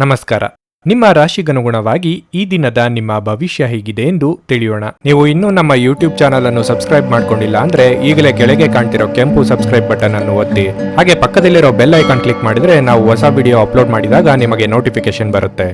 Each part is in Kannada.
ನಮಸ್ಕಾರ. ನಿಮ್ಮ ರಾಶಿಗನುಗುಣವಾಗಿ ಈ ದಿನದ ನಿಮ್ಮ ಭವಿಷ್ಯ ಹೇಗಿದೆ ಎಂದು ತಿಳಿಯೋಣ. ನೀವು ಇನ್ನೂ ನಮ್ಮ ಯೂಟ್ಯೂಬ್ ಚಾನಲ್ ಅನ್ನು ಸಬ್ಸ್ಕ್ರೈಬ್ ಮಾಡ್ಕೊಂಡಿಲ್ಲ ಅಂದ್ರೆ ಈಗಲೇ ಕೆಳಗೆ ಕಾಣ್ತಿರೋ ಕೆಂಪು ಸಬ್ಸ್ಕ್ರೈಬ್ ಬಟನ್ ಅನ್ನು ಒತ್ತಿ, ಹಾಗೆ ಪಕ್ಕದಲ್ಲಿರೋ ಬೆಲ್ ಐಕಾನ್ ಕ್ಲಿಕ್ ಮಾಡಿದ್ರೆ ನಾವು ಹೊಸ ವಿಡಿಯೋ ಅಪ್ಲೋಡ್ ಮಾಡಿದಾಗ ನಿಮಗೆ ನೋಟಿಫಿಕೇಶನ್ ಬರುತ್ತೆ.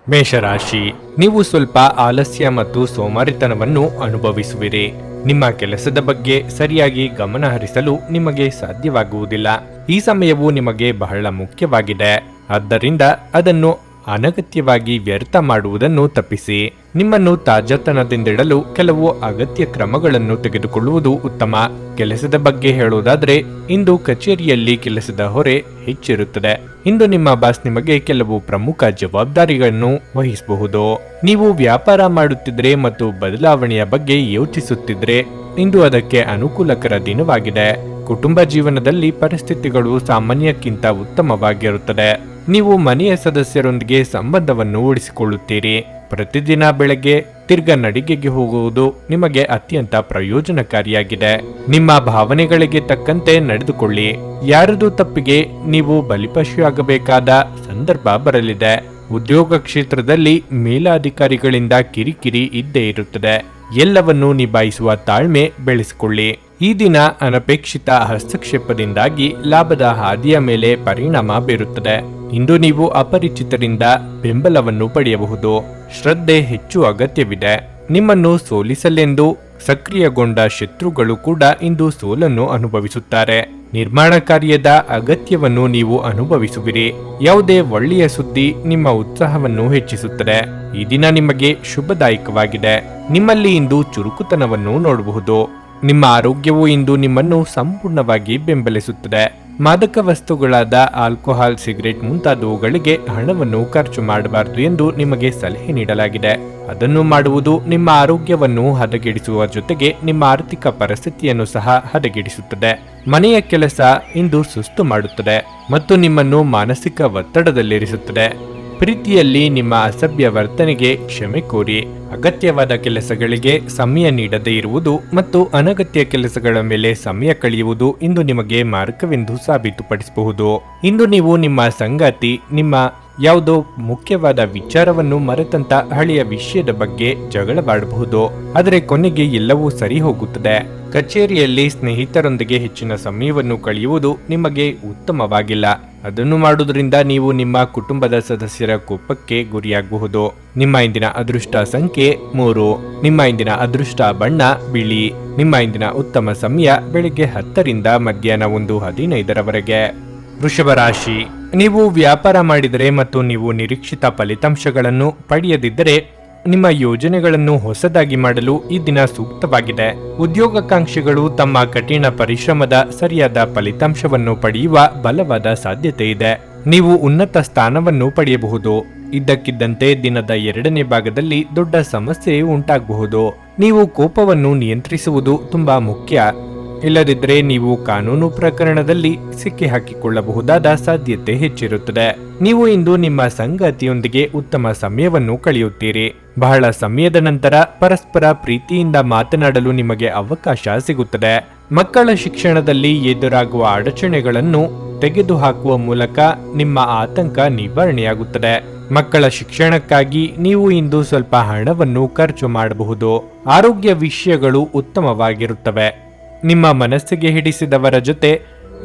ಮೇಷರಾಶಿ, ನೀವು ಸ್ವಲ್ಪ ಆಲಸ್ಯ ಮತ್ತು ಸೋಮಾರಿತನವನ್ನು ಅನುಭವಿಸುವಿರಿ. ನಿಮ್ಮ ಕೆಲಸದ ಬಗ್ಗೆ ಸರಿಯಾಗಿ ಗಮನ ಹರಿಸಲು ನಿಮಗೆ ಸಾಧ್ಯವಾಗುವುದಿಲ್ಲ. ಈ ಸಮಯವು ನಿಮಗೆ ಬಹಳ ಮುಖ್ಯವಾಗಿದೆ, ಆದ್ದರಿಂದ ಅದನ್ನು ಅನಗತ್ಯವಾಗಿ ವ್ಯರ್ಥ ಮಾಡುವುದನ್ನು ತಪ್ಪಿಸಿ. ನಿಮ್ಮನ್ನು ತಾಜಾತನದಿಂದಿಡಲು ಕೆಲವು ಅಗತ್ಯ ಕ್ರಮಗಳನ್ನು ತೆಗೆದುಕೊಳ್ಳುವುದು ಉತ್ತಮ. ಕೆಲಸದ ಬಗ್ಗೆ ಹೇಳುವುದಾದರೆ, ಇಂದು ಕಚೇರಿಯಲ್ಲಿ ಕೆಲಸದ ಹೊರೆ ಹೆಚ್ಚಿರುತ್ತದೆ. ಇಂದು ನಿಮ್ಮ ಬಾಸ್ ನಿಮಗೆ ಕೆಲವು ಪ್ರಮುಖ ಜವಾಬ್ದಾರಿಗಳನ್ನು ವಹಿಸಬಹುದು. ನೀವು ವ್ಯಾಪಾರ ಮಾಡುತ್ತಿದ್ರೆ ಮತ್ತು ಬದಲಾವಣೆಯ ಬಗ್ಗೆ ಯೋಚಿಸುತ್ತಿದ್ರೆ ಇಂದು ಅದಕ್ಕೆ ಅನುಕೂಲಕರ ದಿನವಾಗಿದೆ. ಕುಟುಂಬ ಜೀವನದಲ್ಲಿ ಪರಿಸ್ಥಿತಿಗಳು ಸಾಮಾನ್ಯಕ್ಕಿಂತ ಉತ್ತಮವಾಗಿರುತ್ತದೆ. ನೀವು ಮನೆಯ ಸದಸ್ಯರೊಂದಿಗೆ ಸಂಬಂಧವನ್ನು ಉಳಿಸಿಕೊಳ್ಳುತ್ತೀರಿ. ಪ್ರತಿದಿನ ಬೆಳಗ್ಗೆ ತಿರ್ಗ ನಡಿಗೆಗೆ ಹೋಗುವುದು ನಿಮಗೆ ಅತ್ಯಂತ ಪ್ರಯೋಜನಕಾರಿಯಾಗಿದೆ. ನಿಮ್ಮ ಭಾವನೆಗಳಿಗೆ ತಕ್ಕಂತೆ ನಡೆದುಕೊಳ್ಳಿ. ಯಾರದು ತಪ್ಪಿಗೆ ನೀವು ಬಲಿಪಶುವಾಗಬೇಕಾದ ಸಂದರ್ಭ ಬರಲಿದೆ. ಉದ್ಯೋಗ ಕ್ಷೇತ್ರದಲ್ಲಿ ಮೇಲಾಧಿಕಾರಿಗಳಿಂದ ಕಿರಿಕಿರಿ ಇದ್ದೇ ಇರುತ್ತದೆ. ಎಲ್ಲವನ್ನೂ ನಿಭಾಯಿಸುವ ತಾಳ್ಮೆ ಬೆಳೆಸಿಕೊಳ್ಳಿ. ಈ ದಿನ ಅನಪೇಕ್ಷಿತ ಹಸ್ತಕ್ಷೇಪದಿಂದಾಗಿ ಲಾಭದ ಹಾದಿಯ ಮೇಲೆ ಪರಿಣಾಮ ಬೀರುತ್ತದೆ. ಇಂದು ನೀವು ಅಪರಿಚಿತರಿಂದ ಬೆಂಬಲವನ್ನು ಪಡೆಯಬಹುದು. ಶ್ರದ್ಧೆ ಹೆಚ್ಚು ಅಗತ್ಯವಿದೆ. ನಿಮ್ಮನ್ನು ಸೋಲಿಸಲೆಂದು ಸಕ್ರಿಯಗೊಂಡ ಶತ್ರುಗಳು ಕೂಡ ಇಂದು ಸೋಲನ್ನು ಅನುಭವಿಸುತ್ತಾರೆ. ನಿರ್ಮಾಣ ಕಾರ್ಯದ ಅಗತ್ಯವನ್ನು ನೀವು ಅನುಭವಿಸುವಿರಿ. ಯಾವುದೇ ಒಳ್ಳೆಯ ಸುದ್ದಿ ನಿಮ್ಮ ಉತ್ಸಾಹವನ್ನು ಹೆಚ್ಚಿಸುತ್ತದೆ. ಈ ದಿನ ನಿಮಗೆ ಶುಭದಾಯಕವಾಗಿದೆ. ನಿಮ್ಮಲ್ಲಿ ಇಂದು ಚುರುಕುತನವನ್ನು ನೋಡಬಹುದು. ನಿಮ್ಮ ಆರೋಗ್ಯವು ಇಂದು ನಿಮ್ಮನ್ನು ಸಂಪೂರ್ಣವಾಗಿ ಬೆಂಬಲಿಸುತ್ತದೆ. ಮಾದಕ ವಸ್ತುಗಳಾದ ಆಲ್ಕೋಹಾಲ್, ಸಿಗರೆಟ್ ಮುಂತಾದವುಗಳಿಗೆ ಹಣವನ್ನು ಖರ್ಚು ಮಾಡಬಾರದು ಎಂದು ನಿಮಗೆ ಸಲಹೆ ನೀಡಲಾಗಿದೆ. ಅದನ್ನು ಮಾಡುವುದು ನಿಮ್ಮ ಆರೋಗ್ಯವನ್ನು ಹದಗೆಡಿಸುವ ಜೊತೆಗೆ ನಿಮ್ಮ ಆರ್ಥಿಕ ಪರಿಸ್ಥಿತಿಯನ್ನು ಸಹ ಹದಗೆಡಿಸುತ್ತದೆ. ಮನೆಯ ಕೆಲಸ ಇಂದು ಸುಸ್ತು ಮಾಡುತ್ತದೆ ಮತ್ತು ನಿಮ್ಮನ್ನು ಮಾನಸಿಕ ಒತ್ತಡದಲ್ಲಿರಿಸುತ್ತದೆ. ಪ್ರೀತಿಯಲ್ಲಿ ನಿಮ್ಮ ಅಸಭ್ಯ ವರ್ತನೆಗೆ ಕ್ಷಮೆ ಕೋರಿ. ಅಗತ್ಯವಾದ ಕೆಲಸಗಳಿಗೆ ಸಮಯ ನೀಡದೇ ಇರುವುದು ಮತ್ತು ಅನಗತ್ಯ ಕೆಲಸಗಳ ಮೇಲೆ ಸಮಯ ಕಳೆಯುವುದು ಇಂದು ನಿಮಗೆ ಮಾರ್ಗವೆಂದು ಸಾಬೀತುಪಡಿಸಬಹುದು. ಇಂದು ನೀವು ನಿಮ್ಮ ಸಂಗಾತಿ ನಿಮ್ಮ ಯಾವುದೋ ಮುಖ್ಯವಾದ ವಿಚಾರವನ್ನು ಮರೆತಂತ ಹಳೆಯ ವಿಷಯದ ಬಗ್ಗೆ ಜಗಳವಾಡಬಹುದು. ಆದರೆ ಕೊನೆಗೆ ಎಲ್ಲವೂ ಸರಿ ಹೋಗುತ್ತದೆ. ಕಚೇರಿಯಲ್ಲಿ ಸ್ನೇಹಿತರೊಂದಿಗೆ ಹೆಚ್ಚಿನ ಸಮಯವನ್ನು ಕಳೆಯುವುದು ನಿಮಗೆ ಉತ್ತಮವಾಗಿಲ್ಲ. ಅದನ್ನು ಮಾಡುವುದರಿಂದ ನೀವು ನಿಮ್ಮ ಕುಟುಂಬದ ಸದಸ್ಯರ ಕೋಪಕ್ಕೆ ಗುರಿಯಾಗಬಹುದು. ನಿಮ್ಮ ಇಂದಿನ ಅದೃಷ್ಟ ಸಂಖ್ಯೆ 3. ನಿಮ್ಮ ಇಂದಿನ ಅದೃಷ್ಟ ಬಣ್ಣ ಬಿಳಿ. ನಿಮ್ಮ ಇಂದಿನ ಉತ್ತಮ ಸಮಯ ಬೆಳಿಗ್ಗೆ 10 ರಿಂದ ಮಧ್ಯಾಹ್ನ 1:15 ವೃಷಭ ರಾಶಿ, ನೀವು ವ್ಯಾಪಾರ ಮಾಡಿದರೆ ಮತ್ತು ನೀವು ನಿರೀಕ್ಷಿತ ಫಲಿತಾಂಶಗಳನ್ನು ಪಡೆಯದಿದ್ದರೆ ನಿಮ್ಮ ಯೋಜನೆಗಳನ್ನು ಹೊಸದಾಗಿ ಮಾಡಲು ಈ ದಿನ ಸೂಕ್ತವಾಗಿದೆ. ಉದ್ಯೋಗಾಕಾಂಕ್ಷಿಗಳು ತಮ್ಮ ಕಠಿಣ ಪರಿಶ್ರಮದ ಸರಿಯಾದ ಫಲಿತಾಂಶವನ್ನು ಪಡೆಯುವ ಬಲವಾದ ಸಾಧ್ಯತೆ ಇದೆ. ನೀವು ಉನ್ನತ ಸ್ಥಾನವನ್ನು ಪಡೆಯಬಹುದು. ಇದ್ದಕ್ಕಿದ್ದಂತೆ ದಿನದ 2ನೇ ಭಾಗದಲ್ಲಿ ದೊಡ್ಡ ಸಮಸ್ಯೆ ಉಂಟಾಗಬಹುದು. ನೀವು ಕೋಪವನ್ನು ನಿಯಂತ್ರಿಸುವುದು ತುಂಬಾ ಮುಖ್ಯ. ಇಲ್ಲದಿದ್ದರೆ ನೀವು ಕಾನೂನು ಪ್ರಕರಣದಲ್ಲಿ ಸಿಕ್ಕಿ ಹಾಕಿಕೊಳ್ಳಬಹುದಾದ ಸಾಧ್ಯತೆ ಹೆಚ್ಚಿರುತ್ತದೆ. ನೀವು ಇಂದು ನಿಮ್ಮ ಸಂಗಾತಿಯೊಂದಿಗೆ ಉತ್ತಮ ಸಮಯವನ್ನು ಕಳೆಯುತ್ತೀರಿ. ಬಹಳ ಸಮಯದ ನಂತರ ಪರಸ್ಪರ ಪ್ರೀತಿಯಿಂದ ಮಾತನಾಡಲು ನಿಮಗೆ ಅವಕಾಶ ಸಿಗುತ್ತದೆ. ಮಕ್ಕಳ ಶಿಕ್ಷಣದಲ್ಲಿ ಎದುರಾಗುವ ಅಡಚಣೆಗಳನ್ನು ತೆಗೆದುಹಾಕುವ ಮೂಲಕ ನಿಮ್ಮ ಆತಂಕ ನಿವಾರಣೆಯಾಗುತ್ತದೆ. ಮಕ್ಕಳ ಶಿಕ್ಷಣಕ್ಕಾಗಿ ನೀವು ಇಂದು ಸ್ವಲ್ಪ ಹಣವನ್ನು ಖರ್ಚು ಮಾಡಬಹುದು. ಆರೋಗ್ಯ ವಿಷಯಗಳು ಉತ್ತಮವಾಗಿರುತ್ತವೆ. ನಿಮ್ಮ ಮನಸ್ಸಿಗೆ ಹಿಡಿಸಿದವರ ಜೊತೆ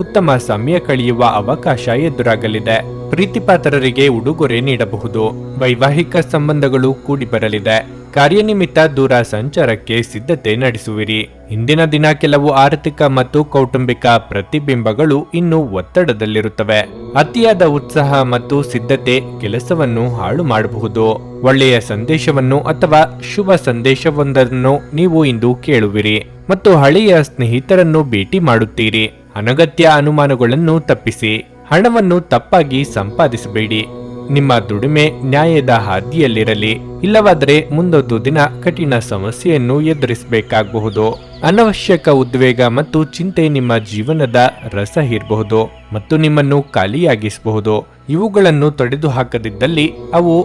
ಉತ್ತಮ ಸಮಯ ಕಳೆಯುವ ಅವಕಾಶ ಎದುರಾಗಲಿದೆ. ಪ್ರೀತಿಪಾತ್ರರಿಗೆ ಉಡುಗೊರೆ ನೀಡಬಹುದು. ವೈವಾಹಿಕ ಸಂಬಂಧಗಳು ಕೂಡಿ ಬರಲಿದೆ. ಕಾರ್ಯನಿಮಿತ್ತ ದೂರ ಸಂಚಾರಕ್ಕೆ ಸಿದ್ಧತೆ ನಡೆಸುವಿರಿ. ಇಂದಿನ ದಿನ ಕೆಲವು ಆರ್ಥಿಕ ಮತ್ತು ಕೌಟುಂಬಿಕ ಪ್ರತಿಬಿಂಬಗಳು ಇನ್ನೂ ಒತ್ತಡದಲ್ಲಿರುತ್ತವೆ. ಅತಿಯಾದ ಉತ್ಸಾಹ ಮತ್ತು ಸಿದ್ಧತೆ ಕೆಲಸವನ್ನು ಹಾಳು ಮಾಡಬಹುದು. ಒಳ್ಳೆಯ ಸಂದೇಶವನ್ನು ಅಥವಾ ಶುಭ ಸಂದೇಶವೊಂದನ್ನು ನೀವು ಇಂದು ಕೇಳುವಿರಿ ಮತ್ತು ಹಳೆಯ ಸ್ನೇಹಿತರನ್ನು ಭೇಟಿ ಮಾಡುತ್ತೀರಿ. ಅನಗತ್ಯ ಅನುಮಾನಗಳನ್ನು ತಪ್ಪಿಸಿ. ಹಣವನ್ನು ತಪ್ಪಾಗಿ ಸಂಪಾದಿಸಬೇಡಿ. ನಿಮ್ಮ ದುಡಿಮೆ ನ್ಯಾಯದ ಹಾದಿಯಲ್ಲಿರಲಿ. ಇಲ್ಲವಾದರೆ ಮುಂದೊಂದು ದಿನ ಕಠಿಣ ಸಮಸ್ಯೆಯನ್ನು ಎದುರಿಸಬೇಕಾಗಬಹುದು. ಅನವಶ್ಯಕ ಉದ್ವೇಗ ಮತ್ತು ಚಿಂತೆ ನಿಮ್ಮ ಜೀವನದ ರಸ ಹೀರಬಹುದು ಮತ್ತು ನಿಮ್ಮನ್ನು ಖಾಲಿಯಾಗಿಸಬಹುದು. ಇವುಗಳನ್ನು ತೊಡೆದು ಹಾಕದಿದ್ದಲ್ಲಿ ಅವು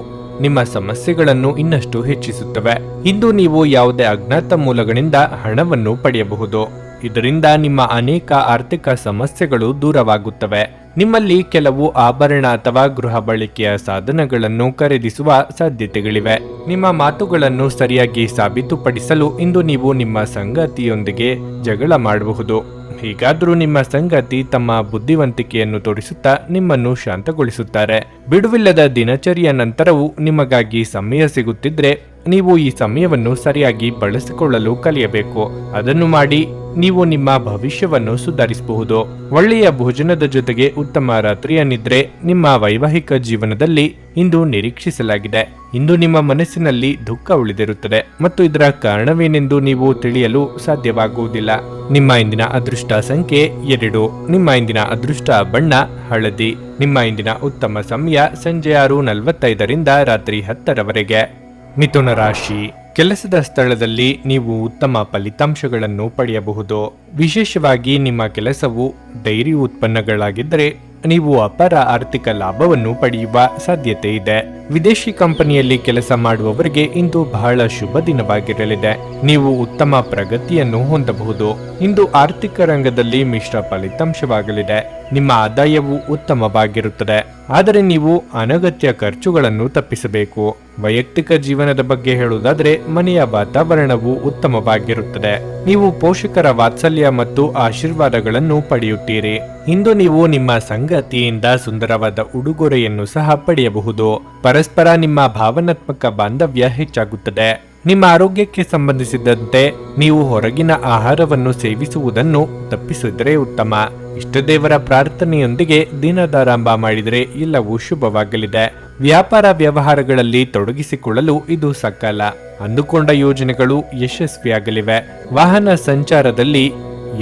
ನಿಮ್ಮ ಸಮಸ್ಯೆಗಳನ್ನು ಇನ್ನಷ್ಟು ಹೆಚ್ಚಿಸುತ್ತವೆ. ಇಂದು ನೀವು ಯಾವುದೇ ಅಜ್ಞಾತ ಮೂಲಗಳಿಂದ ಹಣವನ್ನು ಪಡೆಯಬಹುದು. ಇದರಿಂದ ನಿಮ್ಮ ಅನೇಕ ಆರ್ಥಿಕ ಸಮಸ್ಯೆಗಳು ದೂರವಾಗುತ್ತವೆ. ನಿಮ್ಮಲ್ಲಿ ಕೆಲವು ಆಭರಣ ಅಥವಾ ಗೃಹ ಬಳಕೆಯ ಸಾಧನಗಳನ್ನು ಖರೀದಿಸುವ ಸಾಧ್ಯತೆಗಳಿವೆ. ನಿಮ್ಮ ಮಾತುಗಳನ್ನು ಸರಿಯಾಗಿ ಸಾಬೀತುಪಡಿಸಲು ಇಂದು ನೀವು ನಿಮ್ಮ ಸಂಗಾತಿಯೊಂದಿಗೆ ಜಗಳ ಮಾಡಬಹುದು. ಹೀಗಾದರೂ ನಿಮ್ಮ ಸಂಗಾತಿ ತಮ್ಮ ಬುದ್ಧಿವಂತಿಕೆಯನ್ನು ತೋರಿಸುತ್ತಾ ನಿಮ್ಮನ್ನು ಶಾಂತಗೊಳಿಸುತ್ತಾರೆ. ಬಿಡುವಿಲ್ಲದ ದಿನಚರಿಯ ನಂತರವೂ ನಿಮಗಾಗಿ ಸಮಯ ಸಿಗುತ್ತಿದ್ರೆ ನೀವು ಈ ಸಮಯವನ್ನು ಸರಿಯಾಗಿ ಬಳಸಿಕೊಳ್ಳಲು ಕಲಿಯಬೇಕು. ಅದನ್ನು ಮಾಡಿ ನೀವು ನಿಮ್ಮ ಭವಿಷ್ಯವನ್ನು ಸುಧಾರಿಸಬಹುದು. ಒಳ್ಳೆಯ ಭೋಜನದ ಜೊತೆಗೆ ಉತ್ತಮ ರಾತ್ರಿಯ ನಿದ್ರೆ ನಿಮ್ಮ ವೈವಾಹಿಕ ಜೀವನದಲ್ಲಿ ಇಂದು ನಿರೀಕ್ಷಿಸಲಾಗಿದೆ. ಇಂದು ನಿಮ್ಮ ಮನಸ್ಸಿನಲ್ಲಿ ದುಃಖ ಉಳಿದಿರುತ್ತದೆ ಮತ್ತು ಇದರ ಕಾರಣವೇನೆಂದು ನೀವು ತಿಳಿಯಲು ಸಾಧ್ಯವಾಗುವುದಿಲ್ಲ. ನಿಮ್ಮ ಇಂದಿನ ಅದೃಷ್ಟ ಸಂಖ್ಯೆ 2. ನಿಮ್ಮ ಇಂದಿನ ಅದೃಷ್ಟ ಬಣ್ಣ ಹಳದಿ. ನಿಮ್ಮ ಇಂದಿನ ಉತ್ತಮ ಸಮಯ ಸಂಜೆ 6:45ರಿಂದ ರಾತ್ರಿ 10ರವರೆಗೆ. ಮಿಥುನ ರಾಶಿ. ಕೆಲಸದ ಸ್ಥಳದಲ್ಲಿ ನೀವು ಉತ್ತಮ ಫಲಿತಾಂಶಗಳನ್ನು ಪಡೆಯಬಹುದು. ವಿಶೇಷವಾಗಿ ನಿಮ್ಮ ಕೆಲಸವು ಡೈರಿ ಉತ್ಪನ್ನಗಳಾಗಿದ್ದರೆ ನೀವು ಅಪಾರ ಆರ್ಥಿಕ ಲಾಭವನ್ನು ಪಡೆಯುವ ಸಾಧ್ಯತೆ ಇದೆ. ವಿದೇಶಿ ಕಂಪನಿಯಲ್ಲಿ ಕೆಲಸ ಮಾಡುವವರಿಗೆ ಇಂದು ಬಹಳ ಶುಭ ದಿನವಾಗಿರಲಿದೆ. ನೀವು ಉತ್ತಮ ಪ್ರಗತಿಯನ್ನು ಹೊಂದಬಹುದು. ಇಂದು ಆರ್ಥಿಕ ರಂಗದಲ್ಲಿ ಮಿಶ್ರ ಫಲಿತಾಂಶವಾಗಲಿದೆ. ನಿಮ್ಮ ಆದಾಯವು ಉತ್ತಮವಾಗಿರುತ್ತದೆ, ಆದರೆ ನೀವು ಅನಗತ್ಯ ಖರ್ಚುಗಳನ್ನು ತಪ್ಪಿಸಬೇಕು. ವೈಯಕ್ತಿಕ ಜೀವನದ ಬಗ್ಗೆ ಹೇಳುವುದಾದರೆ ಮನೆಯ ವಾತಾವರಣವು ಉತ್ತಮವಾಗಿರುತ್ತದೆ. ನೀವು ಪೋಷಕರ ವಾತ್ಸಲ್ಯ ಮತ್ತು ಆಶೀರ್ವಾದಗಳನ್ನು ಪಡೆಯುತ್ತೀರಿ. ಇಂದು ನೀವು ನಿಮ್ಮ ಸಂಗಾತಿಯಿಂದ ಸುಂದರವಾದ ಉಡುಗೊರೆಯನ್ನು ಸಹ ಪಡೆಯಬಹುದು. ಪರಸ್ಪರ ನಿಮ್ಮ ಭಾವನಾತ್ಮಕ ಬಾಂಧವ್ಯ ಹೆಚ್ಚಾಗುತ್ತದೆ. ನಿಮ್ಮ ಆರೋಗ್ಯಕ್ಕೆ ಸಂಬಂಧಿಸಿದಂತೆ ನೀವು ಹೊರಗಿನ ಆಹಾರವನ್ನು ಸೇವಿಸುವುದನ್ನು ತಪ್ಪಿಸಿದರೆ ಉತ್ತಮ. ಇಷ್ಟದೇವರ ಪ್ರಾರ್ಥನೆಯೊಂದಿಗೆ ದಿನದಾರಂಭ ಮಾಡಿದರೆ ಎಲ್ಲವೂ ಶುಭವಾಗಲಿದೆ. ವ್ಯಾಪಾರ ವ್ಯವಹಾರಗಳಲ್ಲಿ ತೊಡಗಿಸಿಕೊಳ್ಳಲು ಇದು ಸಕಾಲ. ಅಂದುಕೊಂಡ ಯೋಜನೆಗಳು ಯಶಸ್ವಿಯಾಗಲಿವೆ. ವಾಹನ ಸಂಚಾರದಲ್ಲಿ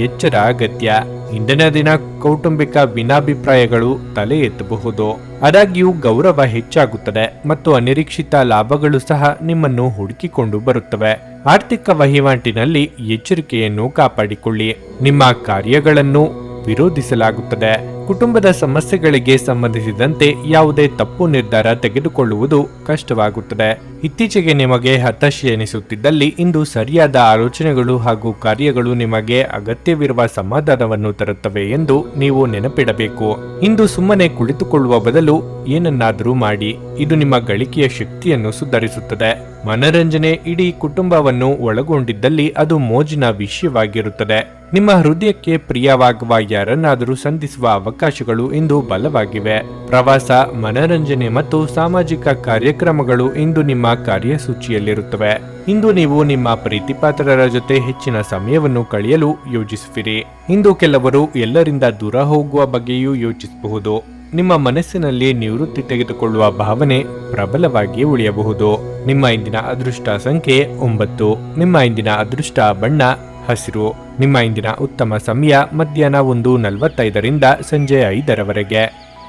ಎಚ್ಚರ ಅಗತ್ಯ. ಇಂದಿನ ದಿನ ಕೌಟುಂಬಿಕ ಭಿನ್ನಾಭಿಪ್ರಾಯಗಳು ತಲೆ ಎತ್ತಬಹುದು. ಆದಾಗ್ಯೂ ಗೌರವ ಹೆಚ್ಚಾಗುತ್ತದೆ ಮತ್ತು ಅನಿರೀಕ್ಷಿತ ಲಾಭಗಳು ಸಹ ನಿಮ್ಮನ್ನು ಹುಡುಕಿಕೊಂಡು ಬರುತ್ತವೆ. ಆರ್ಥಿಕ ವಹಿವಾಟಿನಲ್ಲಿ ಎಚ್ಚರಿಕೆಯನ್ನು ಕಾಪಾಡಿಕೊಳ್ಳಿ. ನಿಮ್ಮ ಕಾರ್ಯಗಳನ್ನು ವಿರೋಧಿಸಲಾಗುತ್ತದೆ. ಕುಟುಂಬದ ಸಮಸ್ಯೆಗಳಿಗೆ ಸಂಬಂಧಿಸಿದಂತೆ ಯಾವುದೇ ತಪ್ಪು ನಿರ್ಧಾರ ತೆಗೆದುಕೊಳ್ಳುವುದು ಕಷ್ಟವಾಗುತ್ತದೆ. ಇತ್ತೀಚೆಗೆ ನಿಮಗೆ ಹತಾಶೆ ಎನಿಸುತ್ತಿದ್ದಲ್ಲಿ ಇಂದು ಸರಿಯಾದ ಆಲೋಚನೆಗಳು ಹಾಗೂ ಕಾರ್ಯಗಳು ನಿಮಗೆ ಅಗತ್ಯವಿರುವ ಸಮಾಧಾನವನ್ನು ತರುತ್ತವೆ ಎಂದು ನೀವು ನೆನಪಿಡಬೇಕು. ಇಂದು ಸುಮ್ಮನೆ ಕುಳಿತುಕೊಳ್ಳುವ ಬದಲು ಏನನ್ನಾದರೂ ಮಾಡಿ. ಇದು ನಿಮ್ಮ ಗಳಿಕೆಯ ಶಕ್ತಿಯನ್ನು ಸುಧಾರಿಸುತ್ತದೆ. ಮನರಂಜನೆ ಇಡೀ ಕುಟುಂಬವನ್ನು ಒಳಗೊಂಡಿದ್ದಲ್ಲಿ ಅದು ಮೋಜಿನ ವಿಷಯವಾಗಿರುತ್ತದೆ. ನಿಮ್ಮ ಹೃದಯಕ್ಕೆ ಪ್ರಿಯವಾಗುವ ಯಾರನ್ನಾದರೂ ಸಂಧಿಸುವ ಅವಕಾಶಗಳು ಇಂದು ಬಲವಾಗಿವೆ. ಪ್ರವಾಸ, ಮನರಂಜನೆ ಮತ್ತು ಸಾಮಾಜಿಕ ಕಾರ್ಯಕ್ರಮಗಳು ಇಂದು ನಿಮ್ಮ ಕಾರ್ಯಸೂಚಿಯಲ್ಲಿರುತ್ತವೆ. ಇಂದು ನೀವು ನಿಮ್ಮ ಪ್ರೀತಿಪಾತ್ರರ ಜೊತೆ ಹೆಚ್ಚಿನ ಸಮಯವನ್ನು ಕಳೆಯಲು ಯೋಜಿಸುವಿರಿ. ಇಂದು ಕೆಲವರು ಎಲ್ಲರಿಂದ ದೂರ ಹೋಗುವ ಬಗ್ಗೆಯೂ ಯೋಚಿಸಬಹುದು. ನಿಮ್ಮ ಮನಸ್ಸಿನಲ್ಲಿ ನಿವೃತ್ತಿ ತೆಗೆದುಕೊಳ್ಳುವ ಭಾವನೆ ಪ್ರಬಲವಾಗಿ ಉಳಿಯಬಹುದು. ನಿಮ್ಮ ಇಂದಿನ ಅದೃಷ್ಟ ಸಂಖ್ಯೆ 9. ನಿಮ್ಮ ಇಂದಿನ ಅದೃಷ್ಟ ಬಣ್ಣ ಹಸಿರು. ನಿಮ್ಮ ಇಂದಿನ ಉತ್ತಮ ಸಮಯ ಮಧ್ಯಾಹ್ನ 1:45ರಿಂದ ಸಂಜೆ 5ರವರೆಗೆ.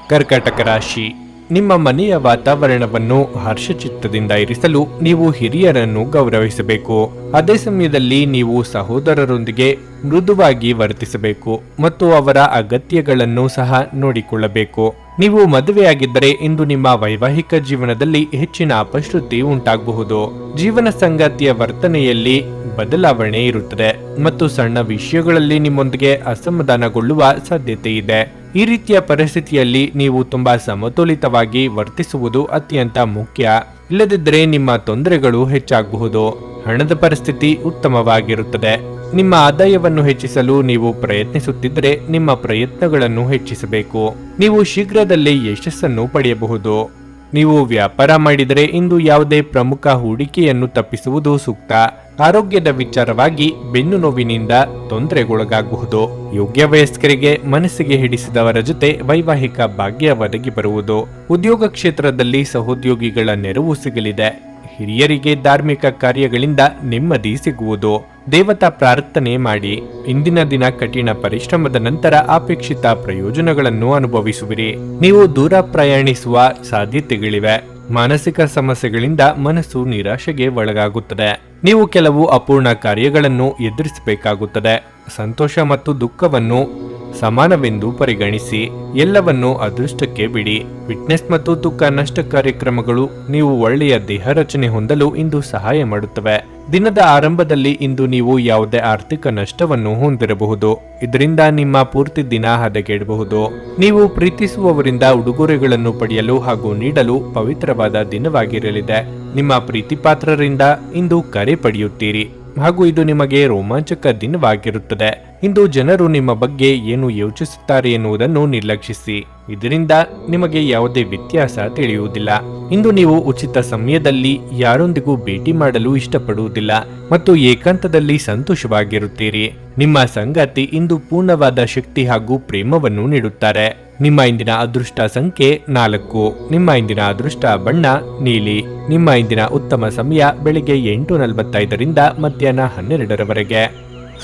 ಕರ್ಕಾಟಕ ರಾಶಿ. ನಿಮ್ಮ ಮನೆಯ ವಾತಾವರಣವನ್ನು ಹರ್ಷಚಿತ್ತದಿಂದ ಇರಿಸಲು ನೀವು ಹಿರಿಯರನ್ನು ಗೌರವಿಸಬೇಕು. ಅದೇ ಸಮಯದಲ್ಲಿ ನೀವು ಸಹೋದರರೊಂದಿಗೆ ಮೃದುವಾಗಿ ವರ್ತಿಸಬೇಕು ಮತ್ತು ಅವರ ಅಗತ್ಯಗಳನ್ನು ಸಹ ನೋಡಿಕೊಳ್ಳಬೇಕು. ನೀವು ಮದುವೆಯಾಗಿದ್ದರೆ ಇಂದು ನಿಮ್ಮ ವೈವಾಹಿಕ ಜೀವನದಲ್ಲಿ ಹೆಚ್ಚಿನ ಅಪಶ್ರುತಿ ಉಂಟಾಗಬಹುದು. ಜೀವನ ಸಂಗಾತಿಯ ವರ್ತನೆಯಲ್ಲಿ ಬದಲಾವಣೆ ಇರುತ್ತದೆ ಮತ್ತು ಸಣ್ಣ ವಿಷಯಗಳಲ್ಲಿ ನಿಮ್ಮೊಂದಿಗೆ ಅಸಮಾಧಾನಗೊಳ್ಳುವ ಸಾಧ್ಯತೆ ಇದೆ. ಈ ರೀತಿಯ ಪರಿಸ್ಥಿತಿಯಲ್ಲಿ ನೀವು ತುಂಬಾ ಸಮತೋಲಿತವಾಗಿ ವರ್ತಿಸುವುದು ಅತ್ಯಂತ ಮುಖ್ಯ. ಇಲ್ಲದಿದ್ದರೆ ನಿಮ್ಮ ತೊಂದರೆಗಳು ಹೆಚ್ಚಾಗಬಹುದು. ಹಣದ ಪರಿಸ್ಥಿತಿ ಉತ್ತಮವಾಗಿರುತ್ತದೆ. ನಿಮ್ಮ ಆದಾಯವನ್ನು ಹೆಚ್ಚಿಸಲು ನೀವು ಪ್ರಯತ್ನಿಸುತ್ತಿದ್ದರೆ ನಿಮ್ಮ ಪ್ರಯತ್ನಗಳನ್ನು ಹೆಚ್ಚಿಸಬೇಕು. ನೀವು ಶೀಘ್ರದಲ್ಲೇ ಯಶಸ್ಸನ್ನು ಪಡೆಯಬಹುದು. ನೀವು ವ್ಯಾಪಾರ ಮಾಡಿದರೆ ಇಂದು ಯಾವುದೇ ಪ್ರಮುಖ ಹೂಡಿಕೆಯನ್ನು ತಪ್ಪಿಸುವುದು ಸೂಕ್ತ. ಆರೋಗ್ಯದ ವಿಚಾರವಾಗಿ ಬೆನ್ನು ನೋವಿನಿಂದ ತೊಂದರೆಗೊಳಗಾಗಬಹುದು. ಯೋಗ್ಯ ವಯಸ್ಕರಿಗೆ ಮನಸ್ಸಿಗೆ ಹಿಡಿಸಿದವರ ಜೊತೆ ವೈವಾಹಿಕ ಭಾಗ್ಯ ಒದಗಿ ಬರುವುದು. ಉದ್ಯೋಗ ಕ್ಷೇತ್ರದಲ್ಲಿ ಸಹೋದ್ಯೋಗಿಗಳ ನೆರವು ಸಿಗಲಿದೆ. ಹಿರಿಯರಿಗೆ ಧಾರ್ಮಿಕ ಕಾರ್ಯಗಳಿಂದ ನೆಮ್ಮದಿ ಸಿಗುವುದು. ದೇವತಾ ಪ್ರಾರ್ಥನೆ ಮಾಡಿ. ಇಂದಿನ ದಿನ ಕಠಿಣ ಪರಿಶ್ರಮದ ನಂತರ ಅಪೇಕ್ಷಿತ ಪ್ರಯೋಜನಗಳನ್ನು ಅನುಭವಿಸುವಿರಿ. ನೀವು ದೂರ ಪ್ರಯಾಣಿಸುವ ಸಾಧ್ಯತೆಗಳಿವೆ. ಮಾನಸಿಕ ಸಮಸ್ಯೆಗಳಿಂದ ಮನಸ್ಸು ನಿರಾಶೆಗೆ ಒಳಗಾಗುತ್ತದೆ. ನೀವು ಕೆಲವು ಅಪೂರ್ಣ ಕಾರ್ಯಗಳನ್ನು ಎದುರಿಸಬೇಕಾಗುತ್ತದೆ. ಸಂತೋಷ ಮತ್ತು ದುಃಖವನ್ನು ಸಮಾನವೆಂದು ಪರಿಗಣಿಸಿ. ಎಲ್ಲವನ್ನು ಅದೃಷ್ಟಕ್ಕೆ ಬಿಡಿ. ಫಿಟ್ನೆಸ್ ಮತ್ತು ತೂಕ ನಷ್ಟ ಕಾರ್ಯಕ್ರಮಗಳು ನೀವು ಒಳ್ಳೆಯ ದೇಹ ರಚನೆ ಹೊಂದಲು ಇಂದು ಸಹಾಯ ಮಾಡುತ್ತವೆ. ದಿನದ ಆರಂಭದಲ್ಲಿ ಇಂದು ನೀವು ಯಾವುದೇ ಆರ್ಥಿಕ ನಷ್ಟವನ್ನು ಹೊಂದಿರಬಹುದು. ಇದರಿಂದ ನಿಮ್ಮ ಪೂರ್ತಿ ದಿನ ಹದಗೆಡಬಹುದು. ನೀವು ಪ್ರೀತಿಸುವವರಿಂದ ಉಡುಗೊರೆಗಳನ್ನು ಪಡೆಯಲು ಹಾಗೂ ನೀಡಲು ಪವಿತ್ರವಾದ ದಿನವಾಗಿರಲಿದೆ. ನಿಮ್ಮ ಪ್ರೀತಿ ಪಾತ್ರರಿಂದ ಇಂದು ಕರೆ ಪಡೆಯುತ್ತೀರಿ ಹಾಗೂ ಇದು ನಿಮಗೆ ರೋಮಾಂಚಕ ದಿನವಾಗಿರುತ್ತದೆ. ಇಂದು ಜನರು ನಿಮ್ಮ ಬಗ್ಗೆ ಏನು ಯೋಚಿಸುತ್ತಾರೆ ಎನ್ನುವುದನ್ನು ನಿರ್ಲಕ್ಷಿಸಿ. ಇದರಿಂದ ನಿಮಗೆ ಯಾವುದೇ ವ್ಯತ್ಯಾಸ ತಿಳಿಯುವುದಿಲ್ಲ. ಇಂದು ನೀವು ಉಚಿತ ಸಮಯದಲ್ಲಿ ಯಾರೊಂದಿಗೂ ಭೇಟಿ ಮಾಡಲು ಇಷ್ಟಪಡುವುದಿಲ್ಲ ಮತ್ತು ಏಕಾಂತದಲ್ಲಿ ಸಂತೋಷವಾಗಿರುತ್ತೀರಿ. ನಿಮ್ಮ ಸಂಗಾತಿ ಇಂದು ಪೂರ್ಣವಾದ ಶಕ್ತಿ ಹಾಗೂ ಪ್ರೇಮವನ್ನು ನೀಡುತ್ತಾರೆ. ನಿಮ್ಮ ಇಂದಿನ ಅದೃಷ್ಟ ಸಂಖ್ಯೆ 4. ನಿಮ್ಮ ಇಂದಿನ ಅದೃಷ್ಟ ಬಣ್ಣ ನೀಲಿ. ನಿಮ್ಮ ಇಂದಿನ ಉತ್ತಮ ಸಮಯ ಬೆಳಿಗ್ಗೆ 8:45ರಿಂದ ಮಧ್ಯಾಹ್ನ 12ರವರೆಗೆ.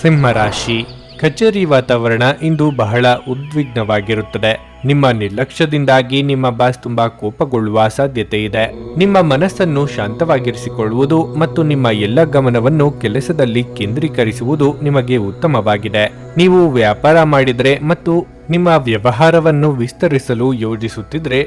ಸಿಂಹ ರಾಶಿ. ಕಚೇರಿ ವಾತಾವರಣ ಇಂದು ಬಹಳ ಉದ್ವಿಗ್ನವಾಗಿರುತ್ತದೆ. ನಿಮ್ಮ ನಿರ್ಲಕ್ಷ್ಯದಿಂದಾಗಿ ನಿಮ್ಮ ಬಾಸ್ ತುಂಬಾ ಕೋಪಗೊಳ್ಳುವ ಸಾಧ್ಯತೆ ಇದೆ. ನಿಮ್ಮ ಮನಸ್ಸನ್ನು ಶಾಂತವಾಗಿರಿಸಿಕೊಳ್ಳುವುದು ಮತ್ತು ನಿಮ್ಮ ಎಲ್ಲ ಗಮನವನ್ನು ಕೆಲಸದಲ್ಲಿ ಕೇಂದ್ರೀಕರಿಸುವುದು ನಿಮಗೆ ಉತ್ತಮವಾಗಿದೆ. ನೀವು ವ್ಯಾಪಾರ ಮಾಡಿದರೆ ಮತ್ತು ನಿಮ್ಮ ವ್ಯವಹಾರವನ್ನು ವಿಸ್ತರಿಸಲು ಯೋಜಿಸುತ್ತಿದ್ರೆ